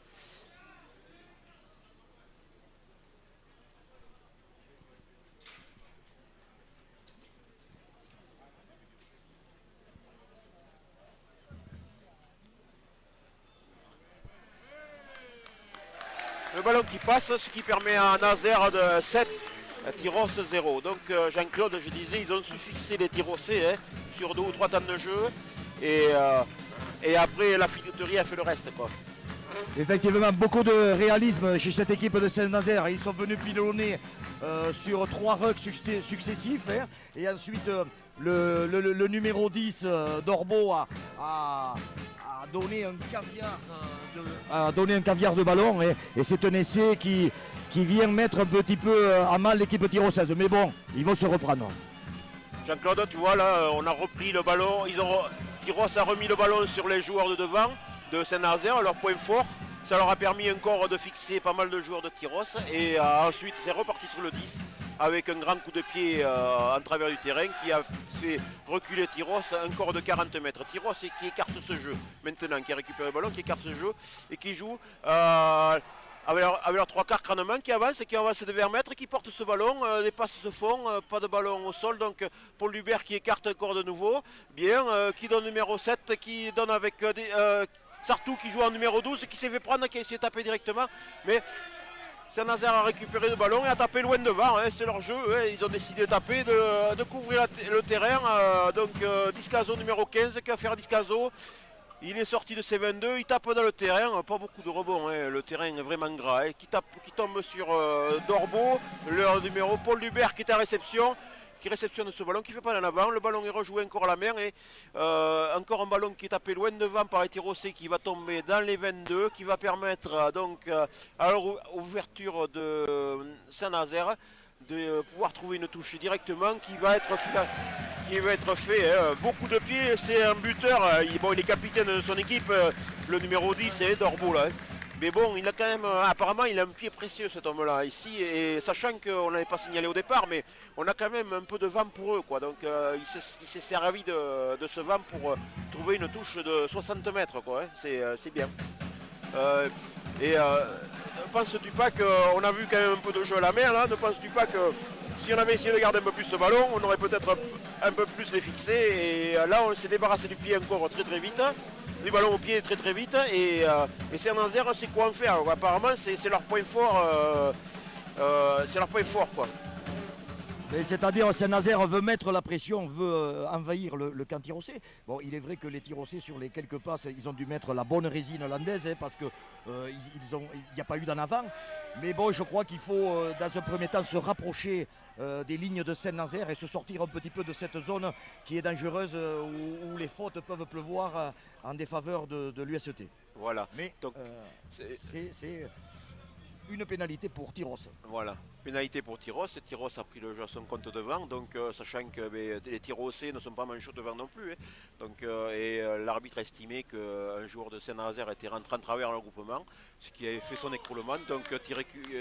Le ballon qui passe, ce qui permet à Nazaire de 7, Tyrosse 0. Donc Jean-Claude, je disais, ils ont su fixer les Tyrossais, hein, sur 2 ou 3 temps de jeu. Et après, la filouterie a fait le reste, quoi. Effectivement, beaucoup de réalisme chez cette équipe de Saint-Nazaire. Ils sont venus pilonner sur 3 rucks successifs. Hein, et ensuite, le numéro 10 d'Orbeau a donné un caviar de ballon. Et c'est un essai qui vient mettre un petit peu à mal l'équipe tyrossaise. Mais bon, ils vont se reprendre. Jean-Claude, tu vois, là, on a repris le ballon. Tyrosse a remis le ballon sur les joueurs de devant de Saint-Nazaire, leur point fort. Ça leur a permis encore de fixer pas mal de joueurs de Tyrosse. Et ensuite, c'est reparti sur le 10 avec un grand coup de pied en travers du terrain qui a fait reculer Tyrosse encore de 40 mètres. Tyrosse qui écarte ce jeu maintenant, qui a récupéré le ballon, qui écarte ce jeu et qui joue avec leurs 3 quarts crânement qui avance de 20 mètres, qui porte ce ballon, les passes se font, pas de ballon au sol, donc Paul Hubert qui écarte encore de nouveau, bien, qui donne numéro 7, qui donne avec Sartou qui joue en numéro 12, qui s'est fait prendre, qui a essayé de taper directement, mais Saint-Nazaire a récupéré le ballon et a tapé loin devant, hein, c'est leur jeu, hein, ils ont décidé de taper, de couvrir le terrain, donc Discazo numéro 15 qui va faire Discazo. Il est sorti de ses 22, il tape dans le terrain, pas beaucoup de rebonds, hein, le terrain est vraiment gras, hein, qui tombe sur Dorbeau, leur numéro Paul Hubert qui est en réception, qui réceptionne ce ballon, qui fait pas en avant, le ballon est rejoué encore à la main et encore un ballon qui est tapé loin devant par les Tyrossais qui va tomber dans les 22, qui va permettre donc à l'ouverture de Saint-Nazaire de pouvoir trouver une touche directement qui va être fait. Hein. Beaucoup de pieds, c'est un buteur, il est capitaine de son équipe, le numéro 10 c'est Dorbeau là. Hein. Mais bon, il a quand même, apparemment il a un pied précieux cet homme-là ici, et sachant qu'on n'avait pas signalé au départ, mais on a quand même un peu de vent pour eux, quoi. Donc il s'est servi de ce vent pour trouver une touche de 60 mètres, quoi. Hein. C'est bien. Ne penses-tu pas qu'on a vu quand même un peu de jeu à la mer là? Ne penses-tu pas que si on avait essayé de garder un peu plus ce ballon, on aurait peut-être un peu plus les fixé, et là on s'est débarrassé du pied encore très très vite. Du ballon au pied très très vite et Saint-Nazaire sait quoi en faire. Alors, apparemment c'est leur point fort, quoi. C'est-à-dire Saint-Nazaire veut mettre la pression, veut envahir le camp tyrossais. Bon, il est vrai que les Tyrossais sur les quelques passes, ils ont dû mettre la bonne résine hollandaise, hein, parce que il n'y a pas eu d'en avant. Mais bon, je crois qu'il faut dans un premier temps se rapprocher des lignes de Saint-Nazaire et se sortir un petit peu de cette zone qui est dangereuse où les fautes peuvent pleuvoir en défaveur de l'USET. Voilà. Mais donc c'est une pénalité pour Tyrosse. Voilà, pénalité pour Tyrosse. Tyrosse a pris le jeu à son compte devant, donc sachant que les Tyrossais ne sont pas manchots devant non plus. Hein. Donc, l'arbitre a estimé qu'un joueur de Saint-Nazaire était rentré en travers le groupement, ce qui avait fait son écroulement. Donc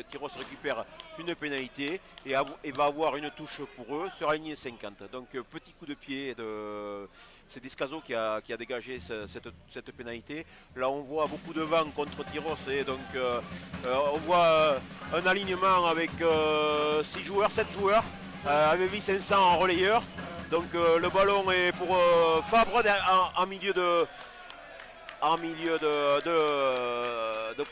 Tyrosse récupère une pénalité et va avoir une touche pour eux sur la ligne 50. Donc petit coup de pied c'est Discazo qui a dégagé cette pénalité. Là on voit beaucoup de vent contre Tyrosse et donc on voit un alignement avec 6 joueurs, 7 joueurs, avec Vincent en relayeur. Donc le ballon est pour Fabre en milieu de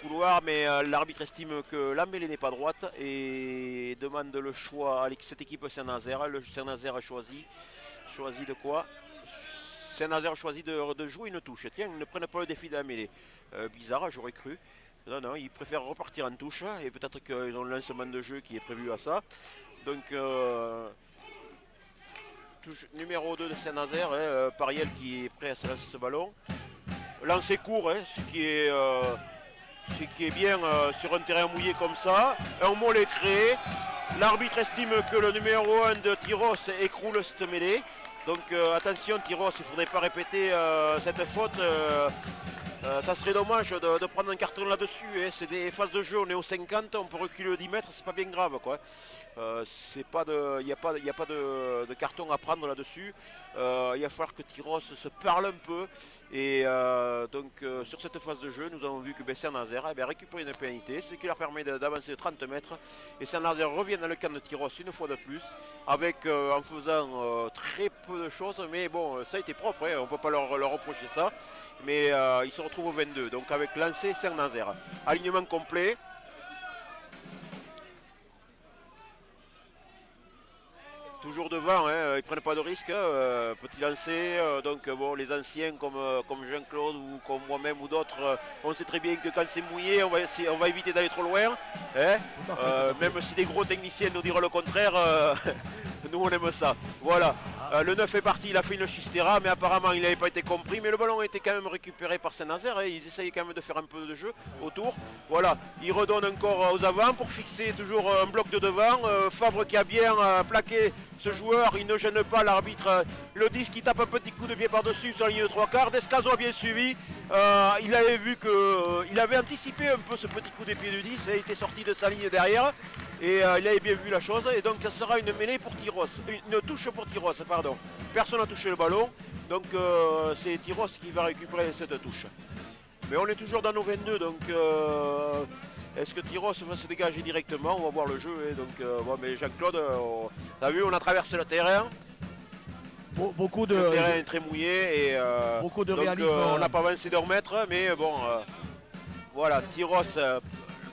couloir, mais l'arbitre estime que la mêlée n'est pas droite et demande le choix à cette équipe Saint-Nazaire. Le Saint-Nazaire a choisi de quoi? Saint-Nazaire choisit de jouer une touche. Tiens, ils ne prennent pas le défi de la mêlée. Bizarre, j'aurais cru. Non, non, ils préfèrent repartir en touche. Et peut-être qu'ils ont le lancement de jeu qui est prévu à ça. Donc, touche numéro 2 de Saint-Nazaire. Pariel qui est prêt à se lancer ce ballon. Lancer court, ce qui est bien sur un terrain mouillé comme ça. Un mollet créé. L'arbitre estime que le numéro 1 de Tyros écroule cette mêlée. Donc attention Tyros, il ne faudrait pas répéter cette faute. Ça serait dommage de prendre un carton là-dessus. C'est des phases de jeu, on est au 50, on peut reculer de 10 mètres, c'est pas bien grave, quoi. Il n'y a pas de carton à prendre là-dessus. Il va falloir que Tyros se parle un peu. Et donc sur cette phase de jeu, nous avons vu que Saint-Nazaire a récupéré une pénalité, ce qui leur permet d'avancer de 30 mètres. Et Saint-Nazaire revient dans le camp de Tyros une fois de plus, avec en faisant très peu de choses. Mais bon, ça a été propre, on ne peut pas leur reprocher ça. Mais ils se retrouvent au 22, donc avec lancé Saint-Nazaire. Alignement complet. Toujours devant, ils ne prennent pas de risque. Petit lancer, donc bon, les anciens comme Jean-Claude ou comme moi-même ou d'autres, on sait très bien que quand c'est mouillé, on va éviter d'aller trop loin. Même si des gros techniciens nous diront le contraire, nous on aime ça. Voilà. Le 9 est parti, il a fait une chistera, mais apparemment il n'avait pas été compris. Mais le ballon a été quand même récupéré par Saint-Nazaire. Ils essayaient quand même de faire un peu de jeu autour. Voilà, il redonne encore aux avants pour fixer toujours un bloc de devant. Fabre qui a bien plaqué ce joueur, il ne gêne pas l'arbitre. Le disque qui tape un petit coup de pied par-dessus sur la ligne de 3/4. Descazo a bien suivi. Il avait vu qu'il avait anticipé un peu ce petit coup de pied du 10. Il était sorti de sa ligne derrière. Et il avait bien vu la chose. Et donc ça sera une mêlée pour Tyros. Une touche pour Tyros, pardon. Personne n'a touché le ballon. Donc c'est Tyros qui va récupérer cette touche. Mais on est toujours dans nos 22. Donc est-ce que Tyros va se dégager directement? On va voir le jeu. Bon, mais Jean-Claude, t'as vu, on a traversé le terrain. Le terrain est très mouillé. Et, beaucoup de donc, réalisme. On n'a pas avancé de remettre. Mais bon, voilà, Tyros,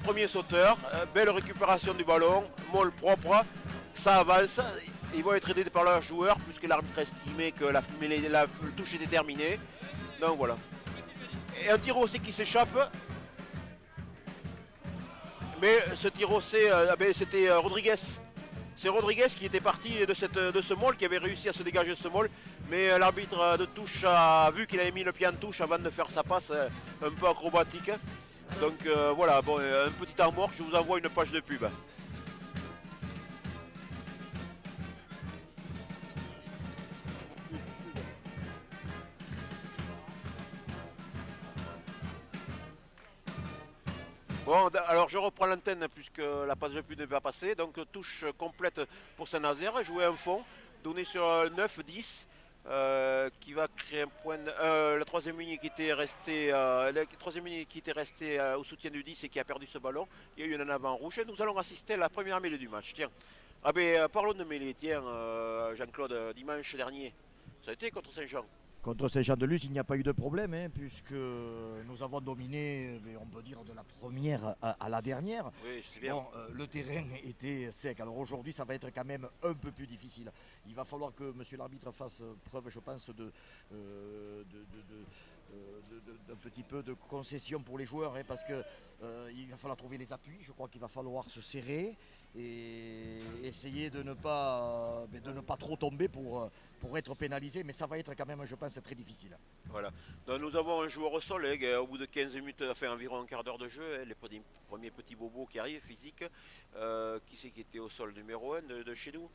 premier sauteur. Belle récupération du ballon. Molle propre. Ça avance. Ils vont être aidés par leurs joueurs puisque l'arbitre estimait que la touche était terminée. Donc voilà. Et un tir aussi qui s'échappe. Mais ce tir aussi, c'était Rodriguez. C'est Rodriguez qui était parti de ce môle, qui avait réussi à se dégager de ce môle. Mais l'arbitre de touche a vu qu'il avait mis le pied en touche avant de faire sa passe un peu acrobatique. Donc voilà, bon, un petit temps mort, je vous envoie une page de pub. Bon, alors je reprends l'antenne puisque la page de pub n'est pas passée. Donc touche complète pour Saint-Nazaire, jouer un fond, donné sur 9-10. Qui va créer un point la troisième ligne qui était restée au soutien du 10 et qui a perdu ce ballon. Il y a eu un avant rouge et nous allons assister à la première mêlée du match. Tiens, parlons de mêlée. Tiens, Jean-Claude, dimanche dernier, ça a été contre Saint-Jean. Contre Saint-Jean-de-Luz, il n'y a pas eu de problème, puisque nous avons dominé, on peut dire, de la première à la dernière. Oui, je sais bien. Bon, le terrain était sec. Alors aujourd'hui, ça va être quand même un peu plus difficile. Il va falloir que monsieur l'arbitre fasse preuve, je pense, d'un petit peu de concession pour les joueurs, parce qu'il va falloir trouver les appuis. Je crois qu'il va falloir se serrer et essayer de ne pas trop tomber pour être pénalisé, mais ça va être quand même, je pense, très difficile. Voilà. Donc, nous avons un joueur au sol, au bout de 15 minutes, environ un quart d'heure de jeu, les premiers petits bobos qui arrivent, physiques. Qui c'est qui était au sol numéro 1 de chez nous?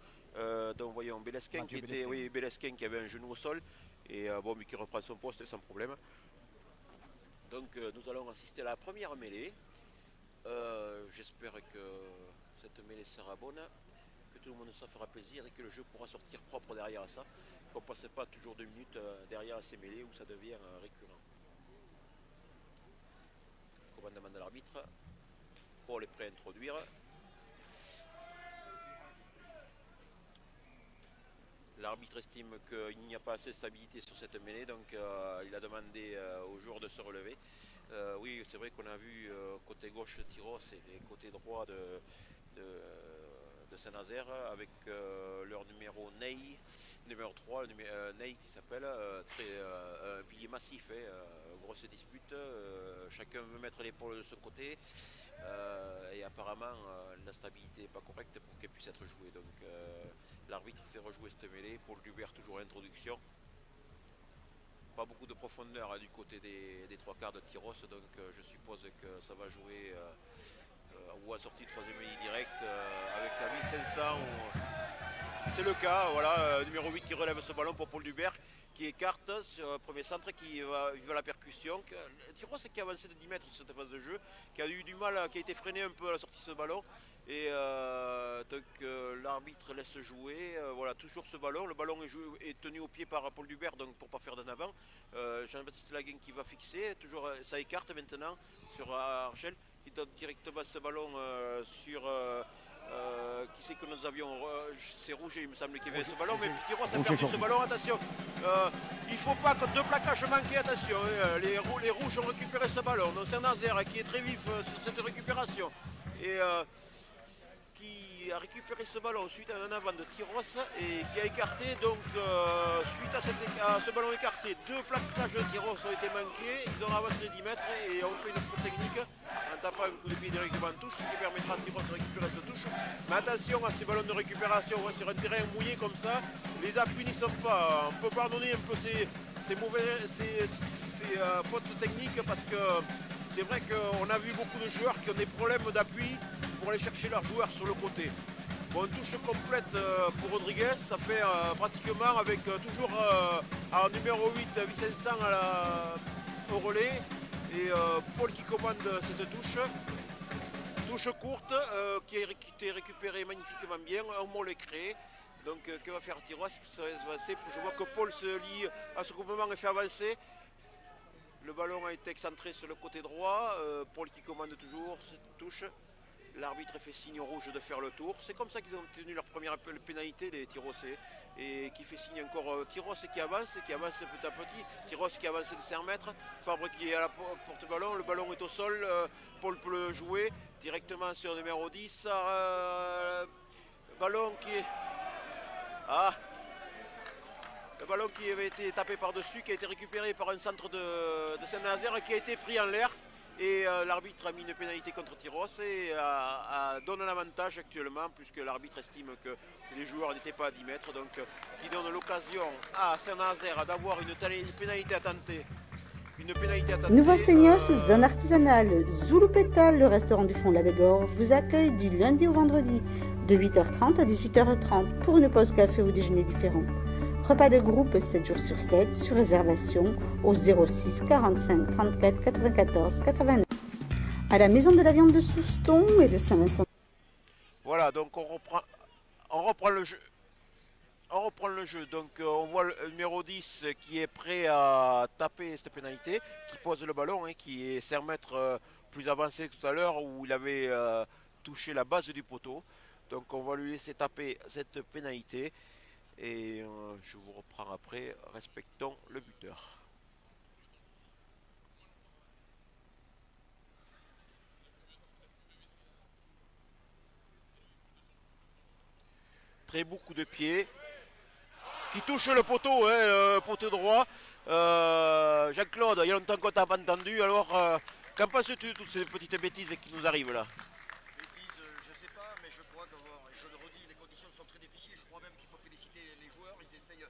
Donc voyons Belesquin qui était, oui, Belesquin qui avait un genou au sol, et mais qui reprend son poste sans problème. Donc nous allons assister à la première mêlée. J'espère que cette mêlée sera bonne, que tout le monde se fera plaisir et que le jeu pourra sortir propre derrière ça, qu'on ne passe pas toujours 2 minutes derrière ces mêlées où ça devient récurrent. Commandement de l'arbitre pour les pré-introduire. L'arbitre estime qu'il n'y a pas assez de stabilité sur cette mêlée, donc il a demandé aux joueurs de se relever. Oui, c'est vrai qu'on a vu côté gauche Tyros et côté droit de de Saint-Nazaire avec leur numéro Ney, numéro 3, Ney qui s'appelle, un pilier massif, grosse dispute, chacun veut mettre l'épaule de son côté et apparemment la stabilité n'est pas correcte pour qu'elle puisse être jouée. Donc l'arbitre fait rejouer cette mêlée, Paul Dubert toujours à l'introduction. Pas beaucoup de profondeur du côté des trois quarts de Tyros, donc je suppose que ça va jouer ou à sortie de troisième ligne directe avec la 1500. C'est le cas, voilà, numéro 8 qui relève ce ballon pour Paul Dubert, qui écarte sur le premier centre, qui va la percussion. Tyros qui a avancé de 10 mètres sur cette phase de jeu, qui a eu du mal, qui a été freiné un peu à la sortie de ce ballon. Et donc l'arbitre laisse jouer, voilà, toujours ce ballon. Le ballon est tenu au pied par Paul Dubert, donc pour ne pas faire d'en avant. Jean-Baptiste Laguin qui va fixer, toujours ça écarte maintenant sur Archel, qui donne directement ce ballon sur... qui c'est que nous avions, c'est Rouget il me semble qu'il y avait ce ballon, mais Tyros a perdu ce ballon, attention, il ne faut pas que deux plaquages manquent, attention, les rouges ont récupéré ce ballon, donc c'est Nazaire qui est très vif sur cette récupération, et qui a récupéré ce ballon suite à un avant de Tyros et qui a écarté, donc suite à ce ballon écarté, deux plaquages de Tyros ont été manqués, ils ont avancé 10 mètres et ont fait une faute technique en tapant un coup de pied directement en touche, ce qui permettra à Tyros de récupérer cette touche. Mais attention à ces ballons de récupération, sur un terrain mouillé comme ça, les appuis n'y sont pas, on peut pardonner un peu ces fautes techniques parce que c'est vrai qu'on a vu beaucoup de joueurs qui ont des problèmes d'appui pour aller chercher leurs joueurs sur le côté. Bon, touche complète pour Rodriguez, ça fait pratiquement avec toujours en numéro 8 Vicençan au relais et Paul qui commande cette touche. Touche courte qui a été récupérée magnifiquement bien, un mot créé. Donc que va faire Tyros? Je vois que Paul se lie à ce groupement et fait avancer. Le ballon a été excentré sur le côté droit, Paul qui commande toujours cette touche. L'arbitre fait signe rouge de faire le tour. C'est comme ça qu'ils ont obtenu leur première pénalité, les Tyrossais. Et qui fait signe encore Tyros qui avance petit à petit. Tyros qui avance de 5 mètres. Fabre qui est à la porte-ballon. Le ballon est au sol. Paul peut le jouer directement sur le numéro 10. Ballon qui est... Le ballon qui avait été tapé par-dessus, qui a été récupéré par un centre de Saint-Nazaire, qui a été pris en l'air. Et l'arbitre a mis une pénalité contre Tyros et donne un avantage actuellement, puisque l'arbitre estime que les joueurs n'étaient pas à 10 mètres, donc qui donne l'occasion à Saint-Nazaire d'avoir une pénalité à tenter. Nouveau-Seignos, zone artisanale, Zouloupétal, le restaurant du fond de la Bégorre, vous accueille du lundi au vendredi, de 8h30 à 18h30, pour une pause café ou déjeuner différent. Repas de groupe 7 jours sur 7, sur réservation au 06 45 34 94 89. À la Maison de la Viande de Souston et de Saint-Vincent. Voilà, donc on reprend le jeu. On reprend le jeu, donc on voit le numéro 10 qui est prêt à taper cette pénalité, qui pose le ballon, qui est 5 mètres plus avancé que tout à l'heure où il avait touché la base du poteau. Donc on va lui laisser taper cette pénalité. Et je vous reprends après, respectons le buteur. Très beau coup de pied qui touche le poteau, le poteau droit. Jean-Claude, il y a longtemps qu'on t'a pas entendu, alors qu'en penses-tu de toutes ces petites bêtises qui nous arrivent là? Bêtises, je sais pas, mais je crois que, je le redis, les conditions sont très difficiles. Je crois même qu'il faut féliciter les joueurs. Ils essayent,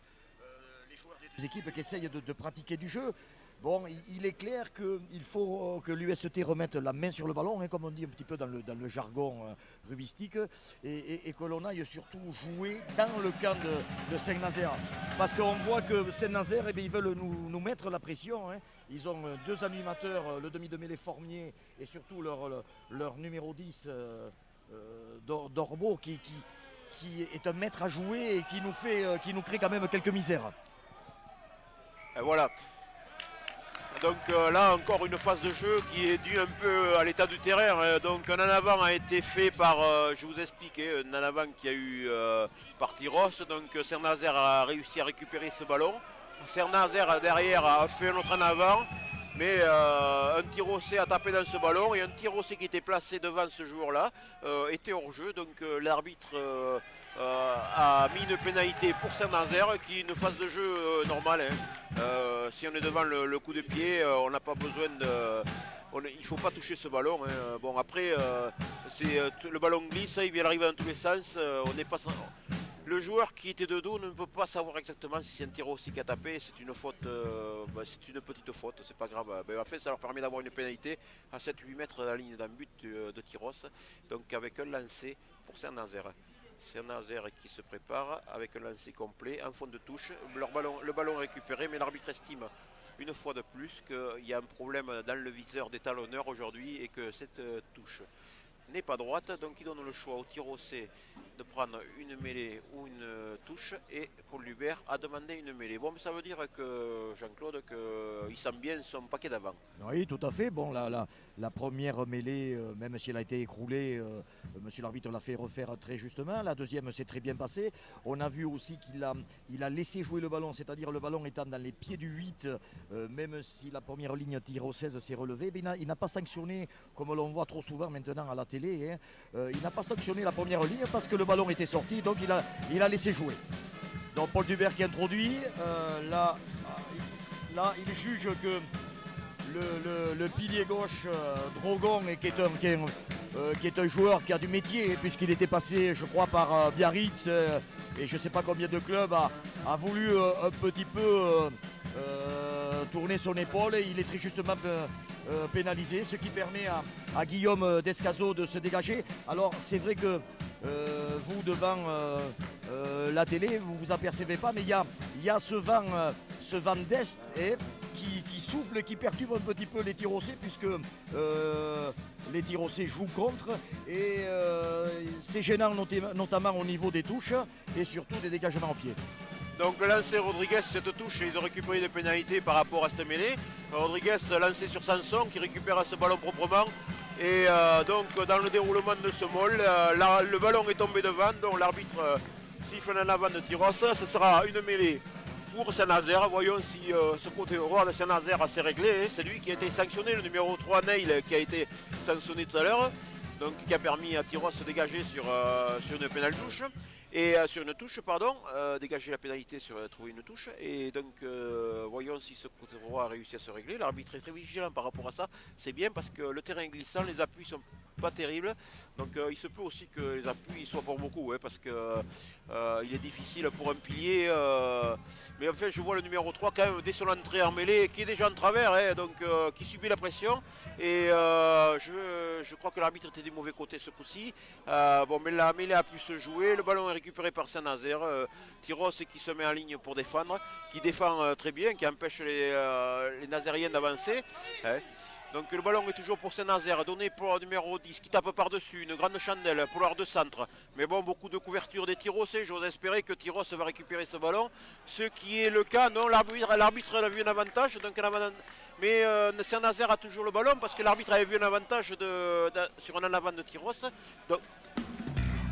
les joueurs des deux équipes qui essayent de pratiquer du jeu. Bon, il est clair qu'il faut que l'UST remette la main sur le ballon, comme on dit un petit peu dans le jargon rubistique, et que l'on aille surtout jouer dans le camp de Saint-Nazaire. Parce qu'on voit que Saint-Nazaire, ils veulent nous mettre la pression. Ils ont deux animateurs, le demi de mêlée Formier et surtout leur numéro 10, Dorbeau, qui est un maître à jouer et qui nous crée quand même quelques misères. Et voilà. Donc là encore une phase de jeu qui est due un peu à l'état du terrain. Donc un en avant a été fait par, je vous explique, un en avant qui a eu par Tyros. Donc Saint-Nazaire a réussi à récupérer ce ballon. Saint-Nazaire derrière a fait un autre en avant. Mais un Tirocé a tapé dans ce ballon et un Tirocé qui était placé devant ce joueur-là était hors jeu. Donc l'arbitre a mis une pénalité pour Saint-Nazaire qui est une phase de jeu normale. Si on est devant le coup de pied, on n'a pas besoin de... il ne faut pas toucher ce ballon. Bon, après, le ballon glisse, il vient arriver dans tous les sens. On n'est pas... Le joueur qui était de dos ne peut pas savoir exactement si c'est un Tirocé qui a tapé. C'est une faute, c'est une petite faute, c'est pas grave. En fait, ça leur permet d'avoir une pénalité à 7-8 mètres de la ligne d'un but de Tyrosse. Donc avec un lancer pour Saint-Nazaire. Saint-Nazaire qui se prépare avec un lancer complet en fond de touche. Le ballon récupéré, mais l'arbitre estime une fois de plus qu'il y a un problème dans le viseur des talonneurs aujourd'hui et que cette touche n'est pas droite, donc il donne le choix au Tirocé de prendre une mêlée ou une touche, et Paul Lubert a demandé une mêlée. Bon, mais ça veut dire que Jean-Claude, qu'il sent bien son paquet d'avant. Oui, tout à fait. Bon, la première mêlée, même si elle a été écroulée, monsieur l'arbitre l'a fait refaire très justement. La deuxième s'est très bien passée. On a vu aussi qu'il a laissé jouer le ballon, c'est-à-dire le ballon étant dans les pieds du 8, même si la première ligne tyrosaise s'est relevée, il n'a pas sanctionné, comme l'on voit trop souvent maintenant à la télé, il n'a pas sanctionné la première ligne parce que le ballon était sorti, donc il a laissé jouer. Donc Paul Dubert qui introduit, là il juge que le pilier gauche Drogon, qui est un joueur qui a du métier, puisqu'il était passé, je crois, par Biarritz et je ne sais pas combien de clubs, a voulu un petit peu tourner son épaule, et il est très justement pénalisé, ce qui permet à Guillaume Descazo de se dégager. Alors c'est vrai que vous, devant la télé, vous ne vous apercevez pas, mais il y a ce vent d'est qui souffle et qui perturbe un petit peu les Tirocés, puisque les Tirocés jouent contre, et c'est gênant notamment au niveau des touches et surtout des dégagements au pied. Donc le lancer Rodriguez, cette touche, ils ont récupéré des pénalités par rapport à cette mêlée. Rodriguez lancé sur Sanson qui récupère ce ballon proprement. Et donc dans le déroulement de ce mol, le ballon est tombé devant, donc l'arbitre siffle en avant de Tyrosse. Ce sera une mêlée pour Saint-Nazaire. Voyons si ce côté droit de Saint-Nazaire s'est réglé. C'est lui qui a été sanctionné, le numéro 3 Neil, qui a été sanctionné tout à l'heure. Donc qui a permis à Tyrosse de se dégager sur une pénale touche. Et sur une touche, pardon, dégager la pénalité sur trouver une touche. Et donc, voyons si ce côté droit a réussi à se régler. L'arbitre est très vigilant par rapport à ça. C'est bien parce que le terrain glissant, les appuis sont pas terribles. Donc, il se peut aussi que les appuis soient pour beaucoup, parce que il est difficile pour un pilier. Mais enfin, je vois le numéro 3 quand même dès son entrée en mêlée, qui est déjà en travers, donc qui subit la pression. Et je crois que l'arbitre était du mauvais côté ce coup-ci. Bon, mais la mêlée a pu se jouer. Le ballon est récupéré par Saint-Nazaire. Tyrosse qui se met en ligne pour défendre, qui défend très bien, qui empêche les Nazériens d'avancer. Donc le ballon est toujours pour Saint-Nazaire, donné pour le numéro 10 qui tape par-dessus, une grande chandelle pour l'heure de centre. Mais bon, beaucoup de couverture des Tyrossais, j'ose espérer que Tyrosse va récupérer ce ballon. Ce qui est le cas, non, l'arbitre a vu un avantage, donc mais Saint-Nazaire a toujours le ballon parce que l'arbitre avait vu un avantage sur un en avant de Tyrosse. Donc,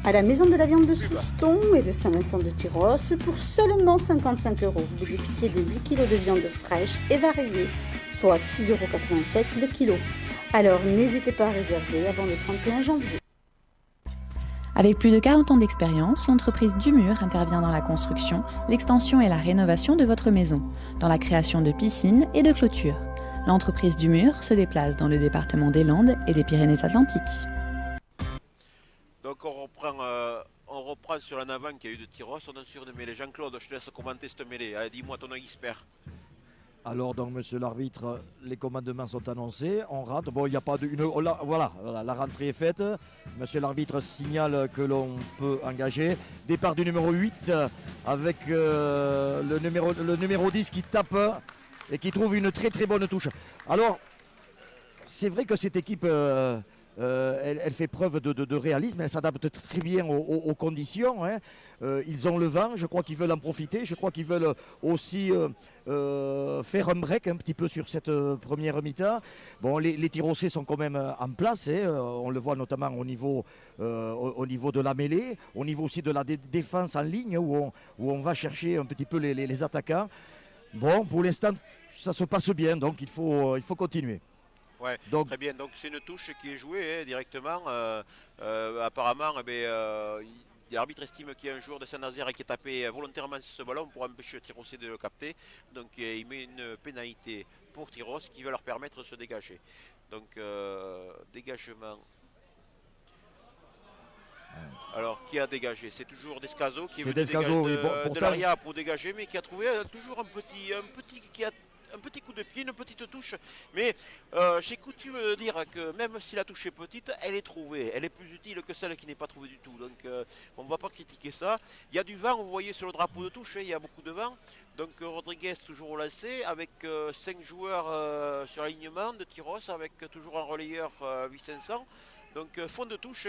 à la Maison de la Viande de Souston et de Saint-Vincent de Tyrosse, pour seulement 55 €, vous bénéficiez de 8 kg de viande fraîche et variée, soit 6,87 € le kilo. Alors n'hésitez pas à réserver avant le 31 janvier. Avec plus de 40 ans d'expérience, l'entreprise Dumur intervient dans la construction, l'extension et la rénovation de votre maison, dans la création de piscines et de clôtures. L'entreprise Dumur se déplace dans le département des Landes et des Pyrénées-Atlantiques. Donc on reprend sur l'en avant qu'il y a eu de Tyrosse, on est sur une mêlée. Jean-Claude, je te laisse commenter cette mêlée. Allez, dis-moi ton expert. Alors donc monsieur l'arbitre, les commandements sont annoncés, on rentre. Bon, il n'y a pas de... voilà, la rentrée est faite. Monsieur l'arbitre signale que l'on peut engager. Départ du numéro 8 avec le numéro 10 qui tape et qui trouve une très très bonne touche. Alors, c'est vrai que cette équipe... elle fait preuve de réalisme, elle s'adapte très bien aux conditions. Ils ont le vent, je crois qu'ils veulent en profiter, je crois qu'ils veulent aussi faire un break un petit peu sur cette première mi-temps. Bon, les Tyrossais sont quand même en place, on le voit notamment au niveau de la mêlée, au niveau aussi de la défense en ligne où on va chercher un petit peu les attaquants. bon, pour l'instant, ça se passe bien, donc il faut continuer. Ouais, Donc, très bien. Donc c'est une touche qui est jouée directement. Apparemment, l'arbitre estime qu'il y a un joueur de Saint-Nazaire qui a tapé volontairement sur ce ballon pour empêcher Tyros de le capter. Donc il met une pénalité pour Tyros qui va leur permettre de se dégager. Donc dégagement. Alors qui a dégagé? C'est toujours Descazo qui est venu Descazo, oui, bon, de pourtant, l'arrière pour dégager, mais qui a trouvé toujours un petit coup de pied, une petite touche. Mais j'ai coutume de dire que même si la touche est petite, elle est trouvée. Elle est plus utile que celle qui n'est pas trouvée du tout. Donc on ne va pas critiquer ça. Il y a du vent, vous voyez sur le drapeau de touche, il y a beaucoup de vent. Donc Rodriguez toujours au lancer avec 5 joueurs sur l'alignement de Tyros, avec toujours un relayeur Vicençon. Donc fond de touche,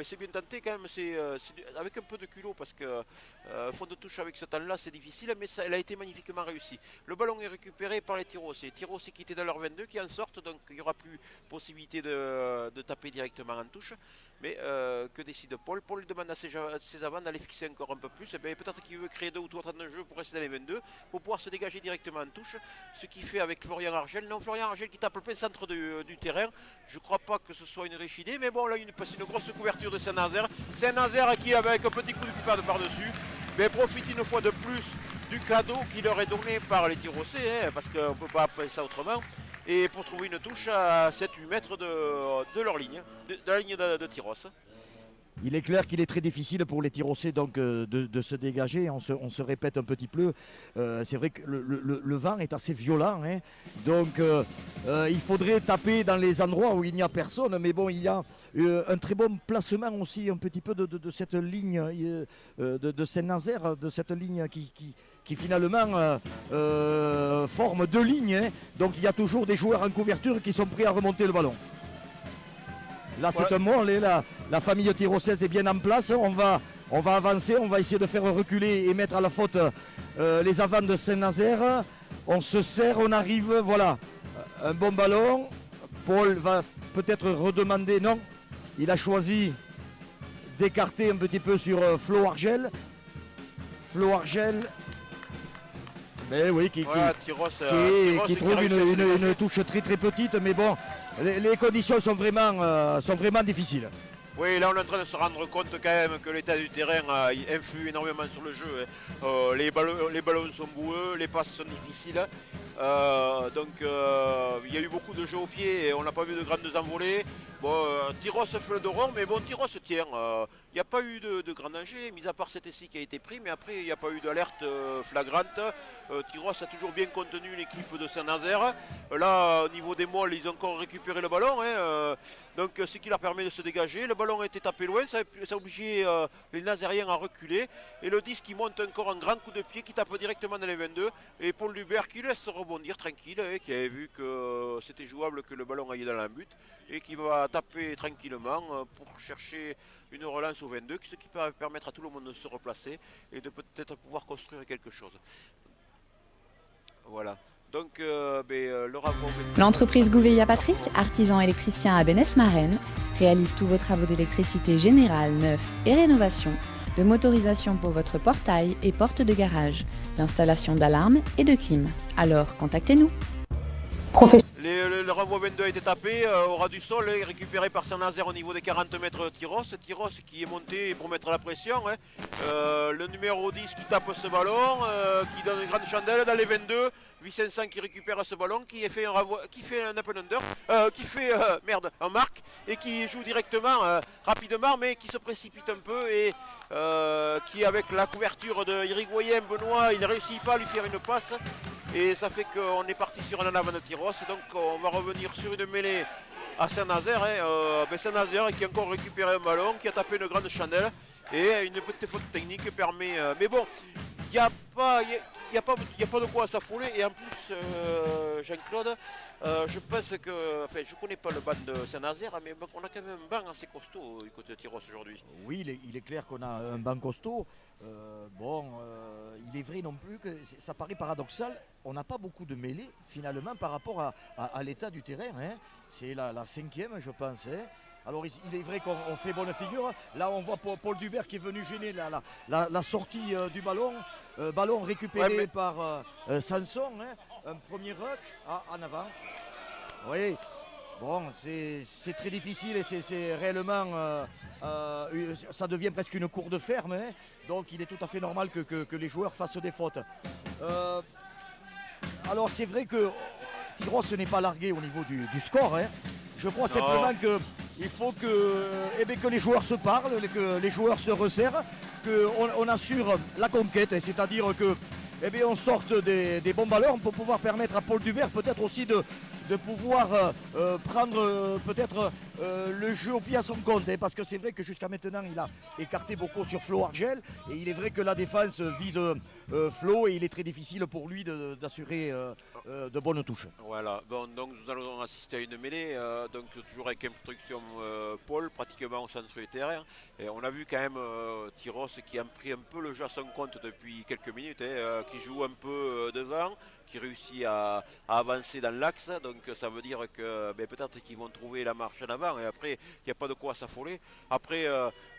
c'est bien tenté quand même, c'est avec un peu de culot parce que fond de touche avec ce temps-là c'est difficile, mais elle a été magnifiquement réussie. Le ballon est récupéré par les Tyrossais. Tyrossais qui étaient dans leur 22 qui en sortent, donc il n'y aura plus possibilité de taper directement en touche. Mais que décide Paul? Paul demande à ses avants d'aller fixer encore un peu plus. Peut-être qu'il veut créer 2 ou 3 temps de jeu pour rester dans les 22, pour pouvoir se dégager directement en touche. Ce qu'il fait avec Florian Argel. Non, Florian Argel qui tape le plein centre du terrain. Je ne crois pas que ce soit une riche idée, mais bon, là, c'est une grosse couverture de Saint-Nazaire. Saint-Nazaire qui, avec un petit coup de pied par-dessus, profite une fois de plus du cadeau qui leur est donné par les Tyrossais, parce qu'on ne peut pas appeler ça autrement. Et pour trouver une touche à 7-8 mètres de leur ligne, de la ligne de Tyros. il est clair qu'il est très difficile pour les Tyrossais donc, de se dégager. On se répète un petit peu. C'est vrai que le vent est assez violent. Hein. Donc il faudrait taper dans les endroits où il n'y a personne. Mais bon, il y a un très bon placement aussi un petit peu de cette ligne de Saint-Nazaire, de cette ligne qui finalement forme 2 lignes. Hein. Donc il y a toujours des joueurs en couverture qui sont prêts à remonter le ballon. Là, c'est un mot, la famille tyrossaise est bien en place. On va avancer, on va essayer de faire reculer et mettre à la faute les avants de Saint-Nazaire. On se serre, on arrive, voilà. Un bon ballon. Paul va peut-être redemander, non. Il a choisi d'écarter un petit peu sur Flo Argel. Flo Argel. Mais oui, qui trouve une touche très très petite, mais bon, les conditions sont vraiment difficiles. Oui, là on est en train de se rendre compte quand même que l'état du terrain influe énormément sur le jeu. Hein. Les ballons sont boueux, les passes sont difficiles. Donc il y a eu beaucoup de jeux au pied et on n'a pas vu de grandes envolées. Bon, Tyros fait le dos rond, mais bon, Tyros tient. Il n'y a pas eu de grand danger, mis à part cet essai qui a été pris, mais après il n'y a pas eu d'alerte flagrante. Tyros a toujours bien contenu l'équipe de Saint-Nazaire. Là, au niveau des molles, ils ont encore récupéré le ballon. Hein, donc ce qui leur permet de se dégager. Le ballon a été tapé loin, ça a obligé les Nazériens à reculer. Et le 10 qui monte encore un grand coup de pied qui tape directement dans les 22. Et Paul Dubert qui laisse rebondir tranquille, qui avait vu que c'était jouable, que le ballon aille dans la but. Et qui va taper tranquillement pour chercher une relance au 22, ce qui peut permettre à tout le monde de se replacer et de peut-être pouvoir construire quelque chose. Voilà. Donc, le renvoi. L'entreprise Gouveia-Patrick, artisan électricien à Bénesse-Marraine, réalise tous vos travaux d'électricité générale, neuf et rénovation, de motorisation pour votre portail et porte de garage, d'installation d'alarmes et de clim. Alors, contactez-nous. Le renvoi 22 a été tapé au ras du sol, récupéré par Saint-Nazaire au niveau des 40 mètres de Tyros. Tyros qui est monté pour mettre la pression. Hein. Le numéro 10 qui tape ce ballon, qui donne une grande chandelle dans les 22. Vicençon qui récupère ce ballon, qui fait un renvoi, qui fait un open under, un marque et qui joue directement, rapidement, mais qui se précipite un peu et qui, avec la couverture de Irigoyen, Benoît, il ne réussit pas à lui faire une passe. Et ça fait qu'on est parti sur un en avant de Tyros. Donc on va revenir sur une mêlée à Saint-Nazaire. Hein. Saint-Nazaire qui a encore récupéré un ballon, qui a tapé une grande chandelle. Et une petite faute technique permet... mais bon, il n'y a pas de quoi s'affoler. Et en plus, Jean-Claude, je pense que... Enfin, je ne connais pas le banc de Saint-Nazaire, mais on a quand même un banc assez costaud du côté de Tyros aujourd'hui. Oui, il est clair qu'on a un banc costaud. Il est vrai non plus que ça paraît paradoxal. On n'a pas beaucoup de mêlées finalement par rapport à l'état du terrain. Hein. C'est la 5e, je pense. Hein. Alors il est vrai qu'on fait bonne figure. Là on voit Paul Dubert qui est venu gêner la sortie du ballon. Ballon récupéré Ouais, mais- par Sanson, hein. Un premier ruck en avant. Oui, bon, c'est très difficile et c'est réellement, ça devient presque une cour de ferme, hein. Donc il est tout à fait normal que les joueurs fassent des fautes. Alors c'est vrai que Tyros n'est pas largué au niveau du score, hein. Je crois simplement qu'il faut que les joueurs se parlent, que les joueurs se resserrent, qu'on assure la conquête, c'est-à-dire que on sorte des bons ballons pour pouvoir permettre à Paul Dubert peut-être aussi de pouvoir prendre peut-être le jeu au pied à son compte, hein, parce que c'est vrai que jusqu'à maintenant il a écarté beaucoup sur Flo Argel et il est vrai que la défense vise Flo et il est très difficile pour lui d'assurer de bonnes touches. Voilà, bon, donc nous allons assister à une mêlée, donc toujours avec introduction Paul, pratiquement au centre du terrain. Et on a vu quand même Tyros qui a pris un peu le jeu à son compte depuis quelques minutes, hein, qui joue un peu devant, qui réussit à avancer dans l'axe. Donc ça veut dire que peut-être qu'ils vont trouver la marche en avant et après il n'y a pas de quoi s'affoler. Après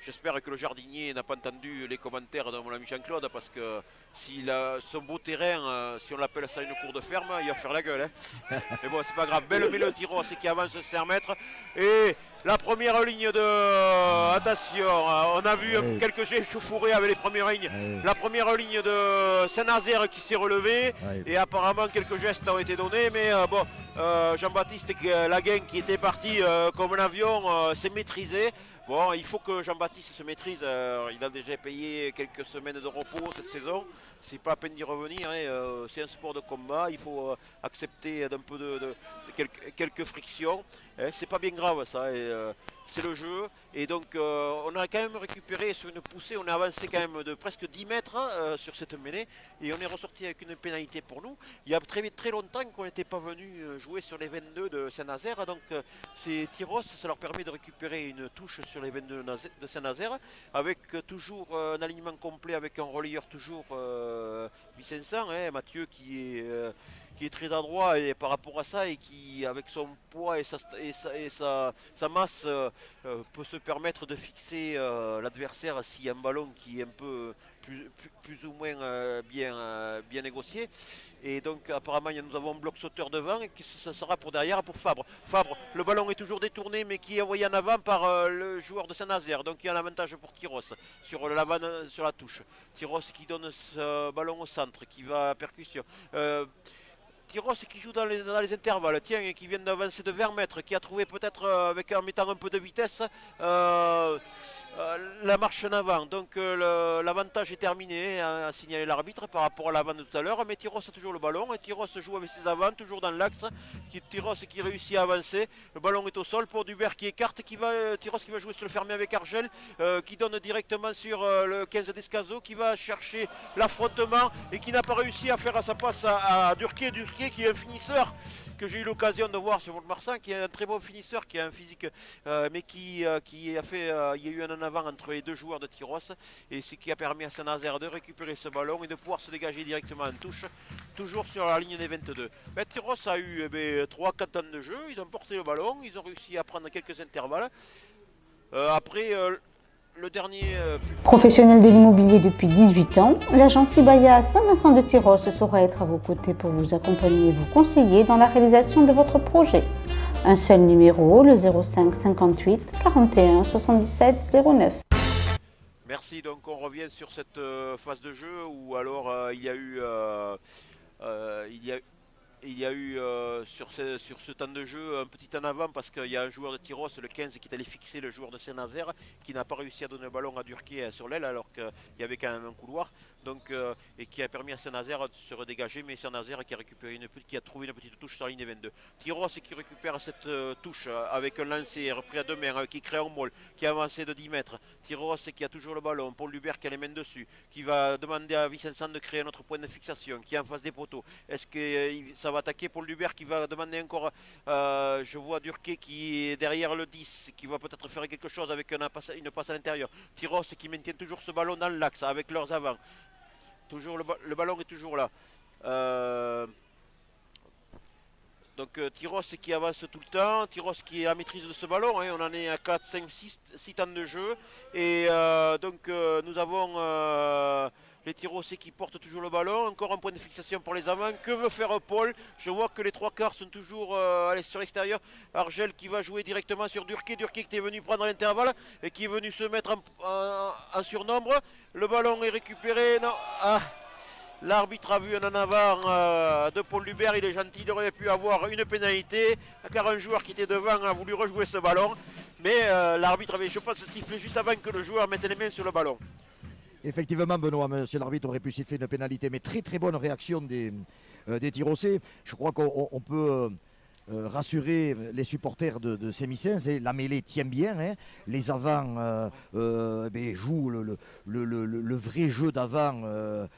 j'espère que le jardinier n'a pas entendu les commentaires de mon ami Jean-Claude parce que s'il a son beau terrain, si on l'appelle ça une cour de ferme, il va faire la gueule, hein. Mais bon, c'est pas grave. Belle mêlée de Tyros qui avance 5 mètres. Et la première ligne de... Attention, on a vu quelques échauffourées avec les premières lignes. La première ligne de Saint-Nazaire qui s'est relevée. Et apparemment quelques gestes ont été donnés. Mais Jean-Baptiste Laguin qui était parti comme un avion s'est maîtrisé. Bon, il faut que Jean-Baptiste se maîtrise. Il a déjà payé quelques semaines de repos cette saison. C'est pas à peine d'y revenir, hein. C'est un sport de combat. Il faut accepter d'un peu de quelques frictions. Hein. C'est pas bien grave ça. C'est le jeu. Et donc on a quand même récupéré sur une poussée. On a avancé quand même de presque 10 mètres sur cette mêlée. Et on est ressorti avec une pénalité pour nous. Il y a très longtemps qu'on n'était pas venu jouer sur les 22 de Saint-Nazaire. Donc ces Tyros, ça leur permet de récupérer une touche sur les 22 de Saint-Nazaire. Avec toujours un alignement complet avec un relayeur toujours Vicençan, hein, Mathieu qui est très adroit et par rapport à ça et qui avec son poids et sa masse peut se permettre de fixer l'adversaire s'il y a un ballon qui est un peu plus ou moins bien négocié. Et donc apparemment nous avons un bloc sauteur devant et ce sera pour derrière pour Fabre. Fabre, le ballon est toujours détourné mais qui est envoyé en avant par le joueur de Saint-Nazaire. Donc il y a un avantage pour Tyros sur la touche. Tyros qui donne ce ballon au centre, qui va à percussion. Tyros qui joue dans les intervalles, tiens, qui vient d'avancer de 20 mètres, qui a trouvé peut-être en mettant un peu de vitesse la marche en avant. Donc l'avantage est terminé, a signalé l'arbitre par rapport à l'avant de tout à l'heure. Mais Tyros a toujours le ballon et Tyros joue avec ses avants, toujours dans l'axe. Tyros qui réussit à avancer. Le ballon est au sol pour Dubert qui écarte. Tyros qui va jouer sur le fermé avec Argel, qui donne directement sur le 15 d'Escazo, qui va chercher l'affrontement et qui n'a pas réussi à faire sa passe à Durquier. Durquier qui est un finisseur que j'ai eu l'occasion de voir sur Mont-de-Marsan, qui est un très bon finisseur, qui a un physique, mais qui a fait, il y a eu un en avant entre les deux joueurs de Tyros, et ce qui a permis à Saint-Nazaire de récupérer ce ballon et de pouvoir se dégager directement en touche, toujours sur la ligne des 22. Tyros a eu 3-4 temps de jeu, ils ont porté le ballon, ils ont réussi à prendre quelques intervalles. Après, le dernier... Professionnel de l'immobilier depuis 18 ans, l'agence Ibaya Saint-Vincent de Tyros saura être à vos côtés pour vous accompagner et vous conseiller dans la réalisation de votre projet. Un seul numéro, le 05 58 41 77 09. Merci, donc on revient sur cette phase de jeu où alors il y a eu sur ce temps de jeu un petit en avant parce qu'il y a un joueur de Tyros, le 15, qui est allé fixer le joueur de Saint-Nazaire qui n'a pas réussi à donner le ballon à Durquier sur l'aile alors qu'il y avait quand même un couloir et qui a permis à Saint-Nazaire de se redégager, mais Saint-Nazaire qui a trouvé une petite touche sur la ligne 22. Tyros qui récupère cette touche avec un lancer repris à deux mains qui crée un molle, qui a avancé de 10 mètres. Tyros qui a toujours le ballon, Paul Lubert qui a les mains dessus, qui va demander à Vicençan de créer un autre point de fixation, qui est en face des poteaux. Est-ce que ça va attaquer Paul Lubert qui va demander encore, je vois Durquet qui est derrière le 10, qui va peut-être faire quelque chose avec une passe à l'intérieur. Tyros qui maintient toujours ce ballon dans l'axe avec leurs avants. Toujours le ballon est toujours là. Donc Tyros qui avance tout le temps, Tyros qui est à maîtrise de ce ballon, hein. On en est à 4, 5, 6 temps de jeu. Et donc nous avons Les Tyrossais qui portent toujours le ballon. Encore un point de fixation pour les avants. Que veut faire Paul? Je vois que les trois quarts sont toujours sur l'extérieur. Argel qui va jouer directement sur Durquet. Durquet qui est venu prendre l'intervalle et qui est venu se mettre en surnombre. Le ballon est récupéré. Non. Ah. L'arbitre a vu un en avant de Paul Lubert, il est gentil, il aurait pu avoir une pénalité car un joueur qui était devant a voulu rejouer ce ballon. Mais l'arbitre avait, je pense, sifflé juste avant que le joueur mette les mains sur le ballon. Effectivement, Benoît, monsieur l'arbitre aurait pu siffler une pénalité, mais très très bonne réaction des Tyrossais. Je crois qu'on peut rassurer les supporters de Sémicens. La mêlée tient bien, hein. Les avants jouent le vrai jeu d'avant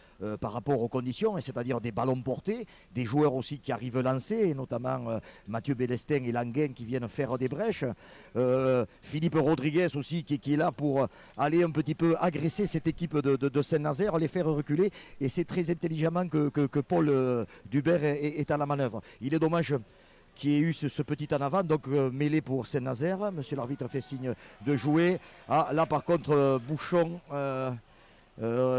par rapport aux conditions, c'est-à-dire des ballons portés, des joueurs aussi qui arrivent lancés, notamment Mathieu Bélestin et Languin qui viennent faire des brèches. Philippe Rodriguez aussi qui est là pour aller un petit peu agresser cette équipe de Saint-Nazaire, les faire reculer, et c'est très intelligemment que Paul Dubert est à la manœuvre. Il est dommage qui ait eu ce petit en avant, donc mêlée pour Saint-Nazaire. Monsieur l'arbitre fait signe de jouer. Ah, là par contre, Bouchon,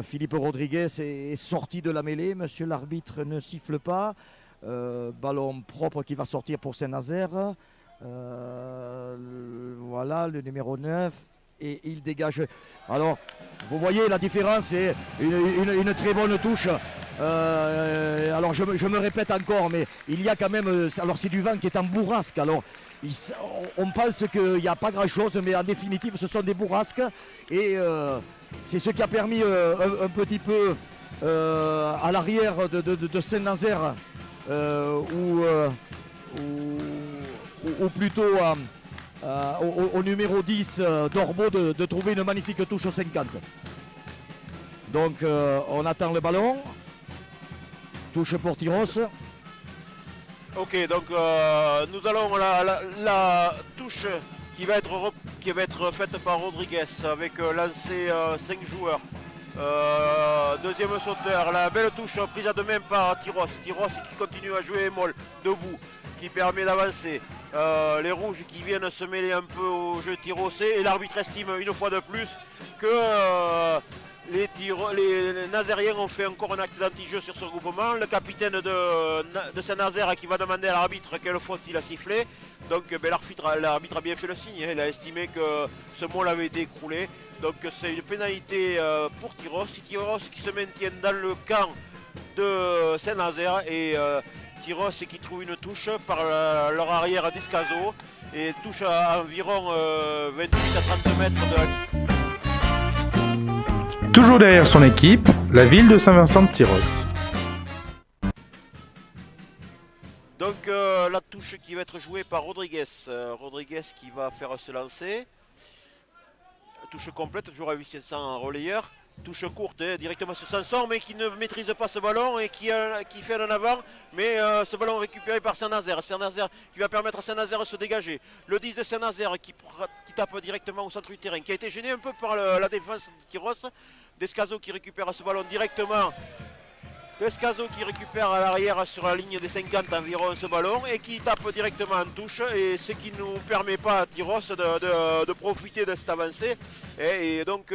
Philippe Rodriguez est sorti de la mêlée. Monsieur l'arbitre ne siffle pas. Ballon propre qui va sortir pour Saint-Nazaire. Voilà, le numéro 9. Et il dégage. Alors, vous voyez la différence, c'est une très bonne touche. Alors je me répète encore, mais il y a quand même, alors c'est du vent qui est en bourrasque, alors on pense qu'il n'y a pas grand chose, mais en définitive ce sont des bourrasques, et c'est ce qui a permis un petit peu à l'arrière de Saint-Nazaire, ou plutôt au numéro 10 d'Orbeau de trouver une magnifique touche au 50. Donc on attend le ballon. Touche pour Tyrosse. Ok, donc nous allons la touche qui va être faite par Rodriguez avec lancé 5 joueurs. Deuxième sauteur, la belle touche prise à deux mains par Tyrosse. Tyrosse qui continue à jouer molle, debout, qui permet d'avancer. Les rouges qui viennent se mêler un peu au jeu tyrossais, et l'arbitre estime une fois de plus que les Nazériens ont fait encore un acte d'anti-jeu sur ce regroupement. Le capitaine de Saint-Nazaire qui va demander à l'arbitre quelle faute il a sifflé. Donc l'arbitre a bien fait le signe, hein. Il a estimé que ce mot avait été écroulé. Donc c'est une pénalité pour Tyrosse. Tyrosse qui se maintient dans le camp de Saint-Nazaire, et Tyrosse qui trouve une touche par leur arrière d'Escazo, et touche à environ 28 à 30 mètres de la... Toujours derrière son équipe, la ville de Saint-Vincent-de-Tyrosse. Donc la touche qui va être jouée par Rodriguez. Rodriguez qui va faire se lancer. Touche complète, toujours à 800 en relayeur. Touche courte, directement sur Sanson, mais qui ne maîtrise pas ce ballon et qui fait un en avant. Mais ce ballon récupéré par Saint-Nazaire. Saint-Nazaire qui va permettre à Saint-Nazaire de se dégager. Le 10 de Saint-Nazaire qui tape directement au centre du terrain, qui a été gêné un peu par la défense de Tyrosse. Descazo qui récupère ce ballon directement. Descazo qui récupère à l'arrière sur la ligne des 50 environ ce ballon et qui tape directement en touche, et ce qui ne nous permet pas à Tyrosse de profiter de cette avancée. Et donc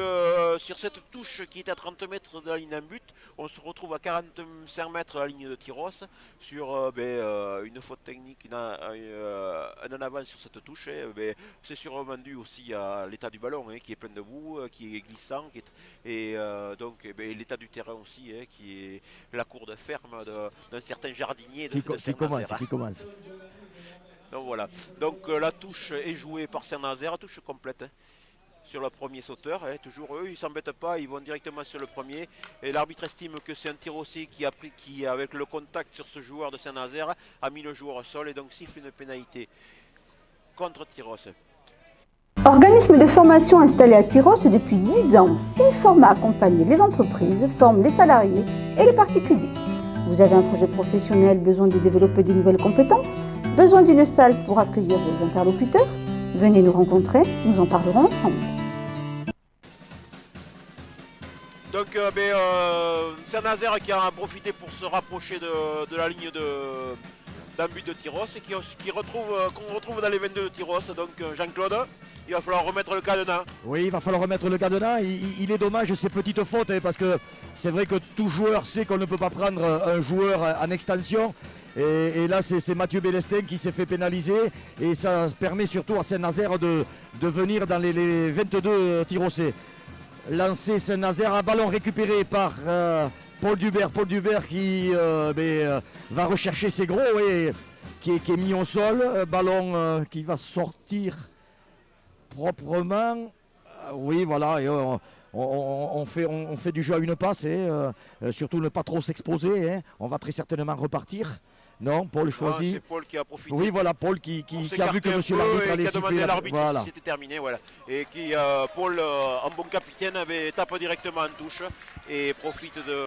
sur cette touche qui est à 30 mètres de la ligne d'un but, on se retrouve à 45 mètres de la ligne de Tyrosse sur une faute technique, un en avant sur cette touche. C'est sûrement dû aussi à l'état du ballon, qui est plein de boue, qui est glissant, donc l'état du terrain aussi, qui est la cour de ferme d'un certain jardinier de Saint-Nazaire. Qui commence. Donc voilà. Donc la touche est jouée par Saint-Nazaire, touche complète sur le premier sauteur. Toujours eux, ils ne s'embêtent pas, ils vont directement sur le premier. Et l'arbitre estime que c'est un Tyrossais qui, avec le contact sur ce joueur de Saint-Nazaire, a mis le joueur au sol, et donc siffle une pénalité contre Tyrosse. Organisme de formation installé à Tyrosse depuis 10 ans, Synforma accompagne les entreprises, forme les salariés et les particuliers. Vous avez un projet professionnel, besoin de développer de nouvelles compétences, besoin d'une salle pour accueillir vos interlocuteurs? Venez nous rencontrer, nous en parlerons ensemble. Donc Saint-Nazaire qui a profité pour se rapprocher de la ligne d'un but de Tyrosse, et qu'on retrouve dans les 22 de Tyrosse. Donc Jean-Claude. il va falloir remettre le cadenas. Oui, il va falloir remettre le cadenas. Il est dommage ces petites fautes, hein, parce que c'est vrai que tout joueur sait qu'on ne peut pas prendre un joueur en extension. Et là, c'est Mathieu Bélestin qui s'est fait pénaliser. Et ça permet surtout à Saint-Nazaire de venir dans les 22 tirs au C. Lancé Saint-Nazaire, un ballon récupéré par Paul Dubert. Paul Dubert qui va rechercher ses gros et qui est mis au sol. Ballon qui va sortir proprement. Oui, voilà. Et on fait du jeu à une passe. Et, surtout ne pas trop s'exposer. Hein. On va très certainement repartir. Non, Paul choisit. C'est Paul qui a profité. Oui, voilà, Paul qui a vu que monsieur l'arbitre allait siffler. Qui a demandé à l'arbitre voilà. si c'était terminé. Voilà. Et qui, Paul, en bon capitaine, tape directement en touche et profite de...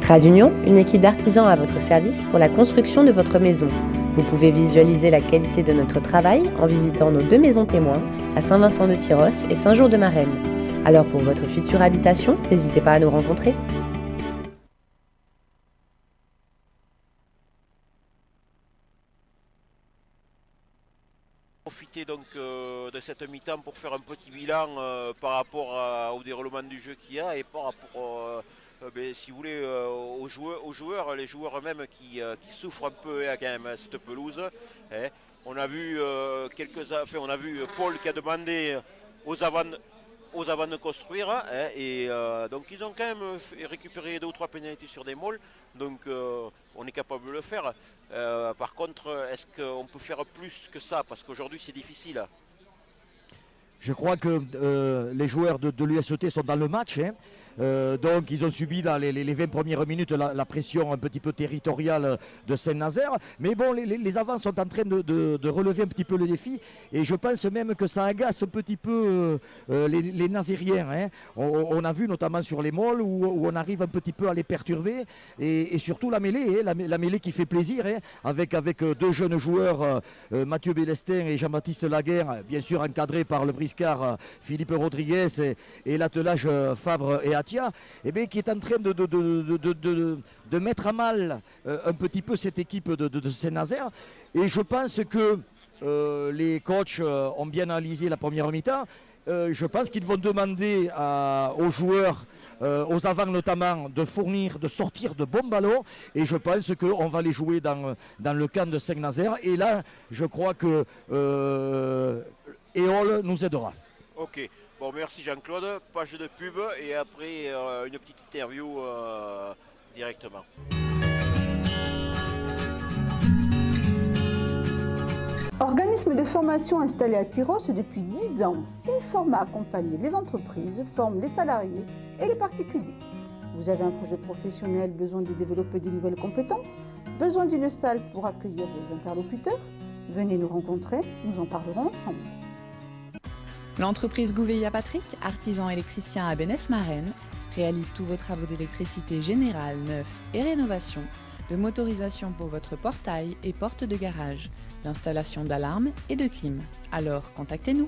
Trade Union, une équipe d'artisans à votre service pour la construction de votre maison. Vous pouvez visualiser la qualité de notre travail en visitant nos 2 maisons témoins à Saint-Vincent-de-Tyrosse et Saint-Jour-de-Marraine. Alors pour votre future habitation, n'hésitez pas à nous rencontrer. Profiter donc de cette mi-temps pour faire un petit bilan par rapport au déroulement du jeu qu'il y a et par rapport si vous voulez aux joueurs, les joueurs eux-mêmes qui souffrent un peu quand même cette pelouse. Hein. On a vu on a vu Paul qui a demandé aux avants de construire, hein, et donc ils ont quand même récupéré 2 ou 3 pénalités sur des mauls, donc on est capable de le faire. Par contre, est-ce qu'on peut faire plus que ça, parce qu'aujourd'hui c'est difficile. Je crois que les joueurs de l'USET sont dans le match. Hein. Donc ils ont subi dans les 20 premières minutes la pression un petit peu territoriale de Saint-Nazaire. Mais bon, les avants sont en train de relever un petit peu le défi. Et je pense même que ça agace un petit peu les Nazériens. Hein. On a vu notamment sur les molles où on arrive un petit peu à les perturber. Et surtout la mêlée, hein, la mêlée qui fait plaisir, hein, avec 2 jeunes joueurs, Mathieu Bélestin et Jean-Baptiste Laguerre, bien sûr encadrés par le briscard Philippe Rodriguez et l'attelage Fabre et Atia, qui est en train de mettre à mal un petit peu cette équipe de Saint-Nazaire. Et je pense que les coachs ont bien analysé la première mi-temps. Je pense qu'ils vont demander aux joueurs, aux avants notamment, de sortir de bons ballons. Et je pense qu'on va les jouer dans le camp de Saint-Nazaire. Et là, je crois que Éole nous aidera. Ok. Bon, merci Jean-Claude. Page de pub et après une petite interview directement. Organisme de formation installé à Tyrosse depuis 10 ans, Synforma accompagne les entreprises, forme les salariés et les particuliers. Vous avez un projet professionnel, besoin de développer de nouvelles compétences, besoin d'une salle pour accueillir vos interlocuteurs? Venez nous rencontrer, nous en parlerons ensemble. L'entreprise Gouveia-Patrick, artisan électricien à Bénesse-Marraine, réalise tous vos travaux d'électricité générale, neuf et rénovation, de motorisation pour votre portail et porte de garage, d'installation d'alarmes et de clim. Alors, contactez-nous.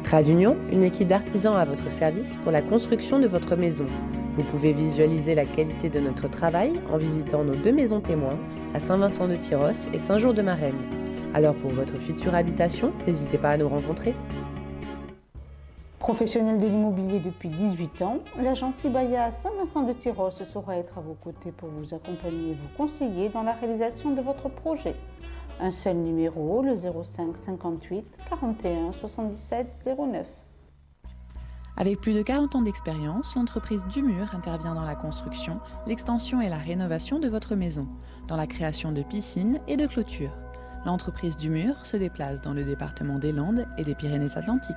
Trade Union, une équipe d'artisans à votre service pour la construction de votre maison. Vous pouvez visualiser la qualité de notre travail en visitant nos 2 maisons témoins à Saint-Vincent-de-Tyrosse et Saint-Jour-de-Marraine. Alors pour votre future habitation, n'hésitez pas à nous rencontrer. Professionnel de l'immobilier depuis 18 ans, l'agence Ibaya à Saint-Vincent-de-Tyrosse saura être à vos côtés pour vous accompagner et vous conseiller dans la réalisation de votre projet. Un seul numéro, le 05 58 41 77 09. Avec plus de 40 ans d'expérience, l'entreprise Dumur intervient dans la construction, l'extension et la rénovation de votre maison, dans la création de piscines et de clôtures. L'entreprise Dumur se déplace dans le département des Landes et des Pyrénées-Atlantiques.